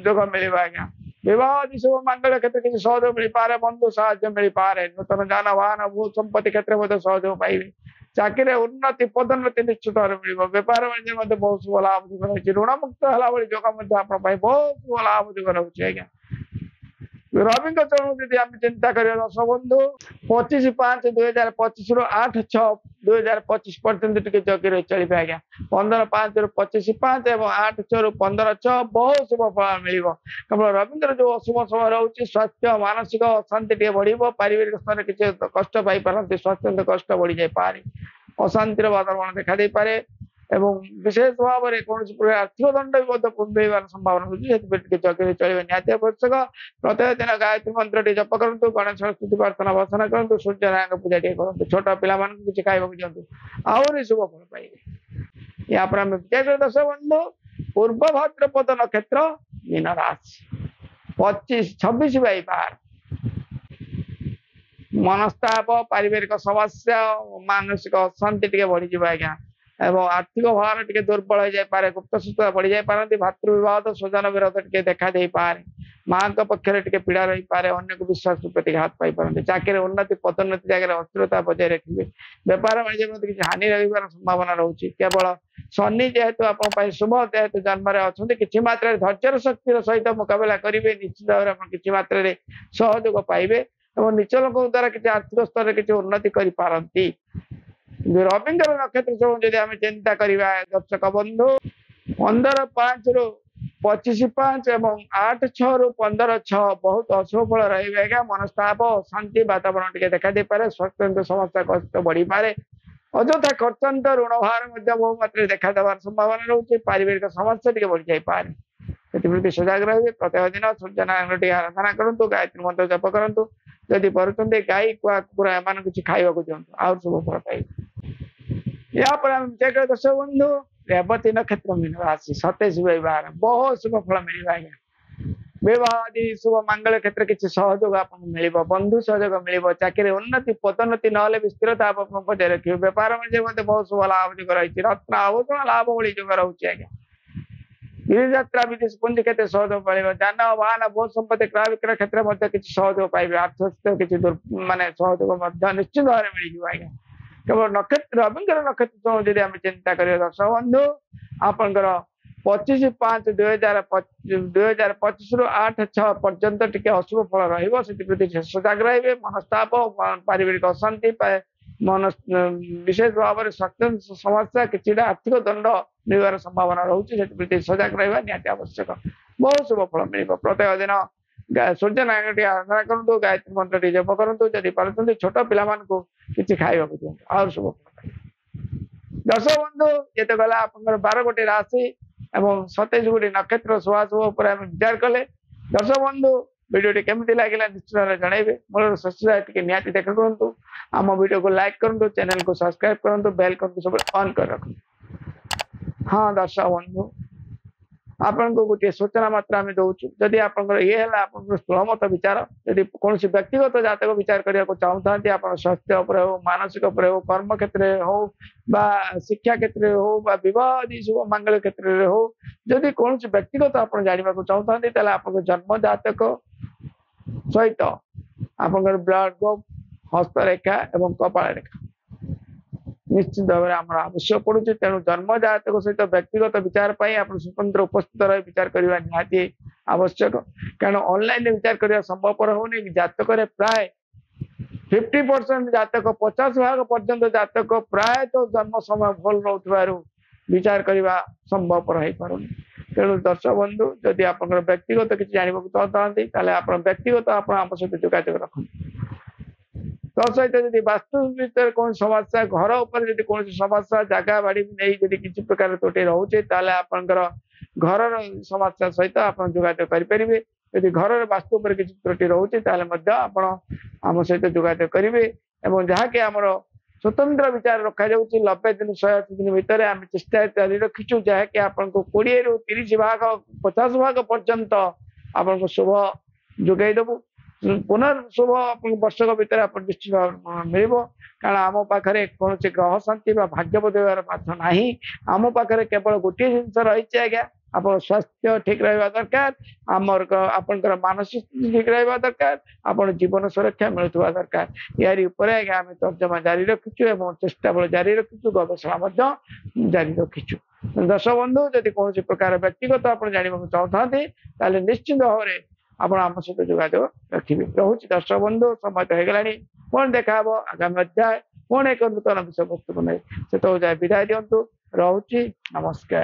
जोग मिल आज्ञा विवाह शुभ मांगल्य क्षेत्र किसी सहयोग मिल पारे बंधु साहाय्य मिल पारे नूतन जान वाहन भू संपत्ति क्षेत्र में सहयोग पाइबे चाकरी उन्नति पदोन्नति निश्चित भाव मिल बेपार वाणिज्य बहुत शुभ लाभ जोग रही ऋण मुक्त है जोग आप बहुत शुभ लाभ जोग रोचे आज्ञा रवि चरण जी आम चिंता कर दर्शक बंधु 25/5/2025 रु 8/6/2025 पर्यंत टिके जगी रही चलिए आज्ञा 15/5 रु 25/5 और 8/6 रु 15/6 बहुत शुभ फल मिल केवल रविंद्र जो अशुभ समय रोचे स्वास्थ्य मानसिक अशांति टे बढ़ पारिवारिक स्तर किसी कष्ट पाई पारती स्वास्थ्य कष्ट बढ़ी जाए अशांतिर वातावरण देखा दे पारे एवं विशेष भाव में कौन प्रकार आर्थिक दंड भी पुनर संभावना होती जगह चलिए निहत आवश्यक प्रत्येक दिन गायत्री मंत्र टी जप करूँ गणेश स्तुति प्रार्थना भर्सना करूँ सूर्यनारायण पूजा टे करूँ छोट पिला किसी खावा दिखाँ आहरी शुभ फल पाइबे या विचार दर्शक बंधु पूर्व भाद्रपद नक्षत्र मीन राशि 26/12 मनस्ताप पारिवारिक समस्या मानसिक अशांति टे बढ़ी आज्ञा एवं आर्थिक भाव टे दुर्बल हो जाए गुप्त सूत्र बढ़ी जाए भातृ विवाद स्वजन विरोध टे देखा दे पारे माँ पक्ष टे पीड़ा रही पारे अन्य को विश्वास प्रतिघात पाई पारती चाकरी उन्नति पदोन्नति जगह अस्थिरता बजाय रखिए बेपार वाणिज्य किसी हानि रही संभावना रोचे केवल शनि जेहेतु आप शुभ जेहेतु जन्म अच्छा किसी मात्रा धैर्य शक्तिर सहित मुकाबला करेंगे निश्चित भाव में किसी मात्रा सहयोग पाइबे और निज लोक द्वारा किसी आर्थिक स्तर किसी उन्नति करती रविंद्र नक्षत्र चरण जदि आम चिंता करवा दर्शक बंधु 15/5 रु 25/5 और 8/6 रु 15/6 बहुत अशुभ फल रहा मनस्ताप शांति वातावरण टे देखा दे पारे स्वास्थ्य समस्या कष्ट बढ़ी पारे अଯଥା खर्चांत ऋण भार बहु मात्रा देखा देवार संभावना रोचे पारिवारिक समस्या टे बढ़ी जाए से सजग रही प्रत्येक दिन सूर्यनारायण टे आराधना करूँ गायत्री मंत्र जप करूँ जदि पार्टी गाई कुकुरा एम किसी खावा दिखाँ आउ शुभ फल पाइबे या विचार दर्शक बंधु रेवती नक्षत्र मीन राशि 27/12 बहुत शुभ फल मिल आज्ञा विवाह आदि शुभ मांगल्य क्षेत्र किसी सहयोग आप मिल बंधु सहयोग मिल चाकरी उन्नति पदोन्नति ना स्थिरता आप बजाय रखिए बेपार वाणिज्य बहुत शुभ लाभ जोग रही रत्न आभूषण लाभ भली जोग रोचे आज्ञा ବିଦେଶ ଯାତ୍ରା ବିଦେଶ ପୁଞ୍ଜି କ୍ଷେତ୍ରରେ ସହଯୋଗ ପାଇବେ। ଯାନବାହନ ଭୂ ସମ୍ପତ୍ତି କ୍ରୟ ବିକ୍ରୟ କ୍ଷେତ୍ରରେ ମଧ୍ୟ କିଛି ସହଯୋଗ ପାଇବେ। ଆର୍ଥିକ କିଛି ମାନେ ସହଯୋଗ ମଧ୍ୟ ନିଶ୍ଚିତ ଭାବରେ ମିଳିଯିବ ଆଜ୍ଞା। କେବଳ ନକ୍ଷତ୍ର ରବିଙ୍କର ନକ୍ଷତ୍ର ଯଦି ଆମେ ଚିନ୍ତା କରିବା ଦର୍ଶକ ବନ୍ଧୁ ଆପଣଙ୍କର 25/5/2025 ରୁ 8/6 ପର୍ଯ୍ୟନ୍ତ ଟିକେ ଅଶୁଭ ଫଳ ରହିବ। ସେଥିପ୍ରତି ସଜାଗ ରହିବେ। ମନସ୍ତାପ ପାରିବାରିକ ଅଶାନ୍ତି ମନ ବିଶେଷ ଭାବରେ ସମସ୍ୟା କିଛିଟା ଆର୍ଥିକ ଦଣ୍ଡ ମିଳିବାର ସମ୍ଭାବନା ରହୁଛି। ସେଥିପ୍ରତି ସଜାଗ ରହିବା ନିହାତି ଆବଶ୍ୟକ। ବହୁତ ଶୁଭ ଫଳ ମିଳିବ। ପ୍ରତ୍ୟେକ ଦିନ ସୂର୍ଯ୍ୟ ନାରାୟଣ ଟିକେ ଆରାଧନା କରନ୍ତୁ, ଗାୟତ୍ରୀ ମନ୍ତ୍ର ଟିକେ ଜପ କରନ୍ତୁ। ଯଦି ପାରୁଛନ୍ତି ଛୋଟ ପିଲାମାନଙ୍କୁ କିଛି ଖାଇବାକୁ ଦିଅନ୍ତୁ, ଆହୁରି ଶୁଭ ଫଳ। ଦର୍ଶକ ବନ୍ଧୁ ଯେତେ ଗଲା ଆପଣଙ୍କର 12 ଗୋଟି ରାଶି ଏବଂ 27 ଗୋଟି ନକ୍ଷତ୍ର ଶୁଭାଶୁଭ ଉପରେ ଆମେ ବିଚାର କଲେ। ଦର୍ଶକ ବନ୍ଧୁ ଭିଡ଼ିଓଟି କେମିତି ଲାଗିଲା ନିଶ୍ଚିତ ଭାବରେ ଜଣାଇବେ। ମୋର ସବସ୍କ୍ରାଇବ ଟିକେ ନିହାତି ଦେଖା କରନ୍ତୁ। ଆମ ଭିଡ଼ିଓକୁ ଲାଇକ୍ କରନ୍ତୁ, ଚ୍ୟାନେଲକୁ ସବସ୍କ୍ରାଇବ କରନ୍ତୁ, ବେଲ୍ କରନ୍ତୁ ସବୁବେଳେ ଅନ୍ କରି ରଖନ୍ତୁ। ହଁ ଦର୍ଶକ ବନ୍ଧୁ ଆପଣଙ୍କୁ ଗୋଟିଏ ସୂଚନା ମାତ୍ର ଆମେ ଦଉଛୁ। ଯଦି ଆପଣଙ୍କର ଇଏ ହେଲା ଆପଣଙ୍କର ସ୍ଥୂଳମତ ବିଚାର, ଯଦି କୌଣସି ବ୍ୟକ୍ତିଗତ ଜାତକ ବିଚାର କରିବାକୁ ଚାହୁଁଥାନ୍ତି ଆପଣ ସ୍ୱାସ୍ଥ୍ୟ ଉପରେ ହଉ, ମାନସିକ ଉପରେ ହଉ, କର୍ମ କ୍ଷେତ୍ରରେ ହଉ ବା ଶିକ୍ଷା କ୍ଷେତ୍ରରେ ହଉ ବା ବିବାହ ଆଦି ଶୁଭ ମାଙ୍ଗଳ କ୍ଷେତ୍ରରେ ହଉ, ଯଦି କୌଣସି ବ୍ୟକ୍ତିଗତ ଆପଣ ଜାଣିବାକୁ ଚାହୁଁଥାନ୍ତି ତାହେଲେ ଆପଣଙ୍କ ଜନ୍ମ ଜାତକ ସହିତ ଆପଣଙ୍କର ବ୍ଲଡ ଗ୍ରୁପ, ହସ୍ତରେଖା ଏବଂ କପାଳ ରେଖା ନିଶ୍ଚିତ ଭାବରେ ଆମର ଆବଶ୍ୟକ ପଡୁଛି। ତେଣୁ ଜନ୍ମ ଜାତକ ସହିତ ବ୍ୟକ୍ତିଗତ ବିଚାର ପାଇଁ ଆପଣ ସ୍ୱତନ୍ତ୍ର ଉପସ୍ଥିତ ରହି ବିଚାର କରିବା ନିହାତି ଆବଶ୍ୟକ। କାରଣ ଅନଲାଇନରେ ବିଚାର କରିବା ସମ୍ଭବପର ହଉନି। ଜାତକରେ ପ୍ରାୟ 50% ଜାତକ 50% ପର୍ଯ୍ୟନ୍ତ ଜାତକ ପ୍ରାୟତଃ ଜନ୍ମ ସମୟ ଭଲ ରହୁଥିବାରୁ ବିଚାର କରିବା ସମ୍ଭବପର ହେଇପାରୁନି। ତେଣୁ ଦର୍ଶକ ବନ୍ଧୁ ଯଦି ଆପଣଙ୍କର ବ୍ୟକ୍ତିଗତ କିଛି ଜାଣିବାକୁ ଚାହୁଁଥାନ୍ତି ତାହେଲେ ଆପଣ ବ୍ୟକ୍ତିଗତ ଆପଣ ଆମ ସହିତ ଯୋଗାଯୋଗ ରଖନ୍ତୁ। ତା ସହିତ ଯଦି ବାସ୍ତୁ ଭିତରେ କୌଣସି ସମସ୍ୟା, ଘର ଉପରେ ଯଦି କୌଣସି ସମସ୍ୟା, ଜାଗା ବାଡ଼ି ନେଇ ଯଦି କିଛି ପ୍ରକାର ତ୍ରୁଟି ରହୁଛି ତାହେଲେ ଆପଣଙ୍କର ଘରର ସମସ୍ୟା ସହିତ ଆପଣ ଯୋଗାଯୋଗ କରିପାରିବେ। ଯଦି ଘରର ବାସ୍ତୁ ଉପରେ କିଛି ତ୍ରୁଟି ରହୁଛି ତାହେଲେ ମଧ୍ୟ ଆପଣ ଆମ ସହିତ ଯୋଗାଯୋଗ କରିବେ। ଏବଂ ଯାହାକି ଆମର ସ୍ୱତନ୍ତ୍ର ବିଚାର ରଖାଯାଉଛି 90 ଦିନ 180 ଦିନ ଭିତରେ ଆମେ ଚେଷ୍ଟା ଜାରି ରଖିଛୁ, ଯାହାକି ଆପଣଙ୍କୁ 20 ରୁ 30 ଭାଗ 50 ଭାଗ ପର୍ଯ୍ୟନ୍ତ ଆପଣଙ୍କୁ ଶୁଭ ଯୋଗାଇ ଦେବୁ। ପୁନଃଶୁଭ ଆପଣଙ୍କୁ ବର୍ଷକ ଭିତରେ ଆପଣ ନିଶ୍ଚିତ ମିଳିବ। କାରଣ ଆମ ପାଖରେ କୌଣସି ଗ୍ରହ ଶାନ୍ତି ବା ଭାଗ୍ୟ ବଦଳିବାର ମାଧ୍ୟ ନାହିଁ। ଆମ ପାଖରେ କେବଳ ଗୋଟିଏ ଜିନିଷ ରହିଛି ଆଜ୍ଞା, ଆପଣ ସ୍ୱାସ୍ଥ୍ୟ ଠିକ ରହିବା ଦରକାର, ଆପଣଙ୍କର ମାନସିକ ଠିକ ରହିବା ଦରକାର, ଆପଣ ଜୀବନ ସୁରକ୍ଷା ମିଳୁଥିବା ଦରକାର। ଏହାରି ଉପରେ ଆଜ୍ଞା ଆମେ ତର୍ଜମା ଜାରି ରଖିଛୁ ଏବଂ ଚେଷ୍ଟା ବଳ ଜାରି ରଖିଛୁ, ଗବେଷଣା ମଧ୍ୟ ଜାରି ରଖିଛୁ। ଦର୍ଶକ ବନ୍ଧୁ ଯଦି କୌଣସି ପ୍ରକାର ବ୍ୟକ୍ତିଗତ ଆପଣ ଜାଣିବାକୁ ଚାହୁଁଥାନ୍ତି ତାହେଲେ ନିଶ୍ଚିତ ଭାବରେ ଆପଣ ଆମ ସହିତ ଯୋଗାଯୋଗ ରଖିବେ। ରହୁଛି ଦର୍ଶକ ବନ୍ଧୁ, ସମୟ ତ ହେଇଗଲାଣି। ପୁଣି ଦେଖା ହବ ଆଗାମୀ ଅଧ୍ୟାୟ ପୁଣି ଏକ ନୂତନ ବିଷୟବସ୍ତୁକୁ ନେଇ। ସେତେବେଳେ ଯାଏ ବିଦାୟ ଦିଅନ୍ତୁ। ରହୁଛି, ନମସ୍କାର।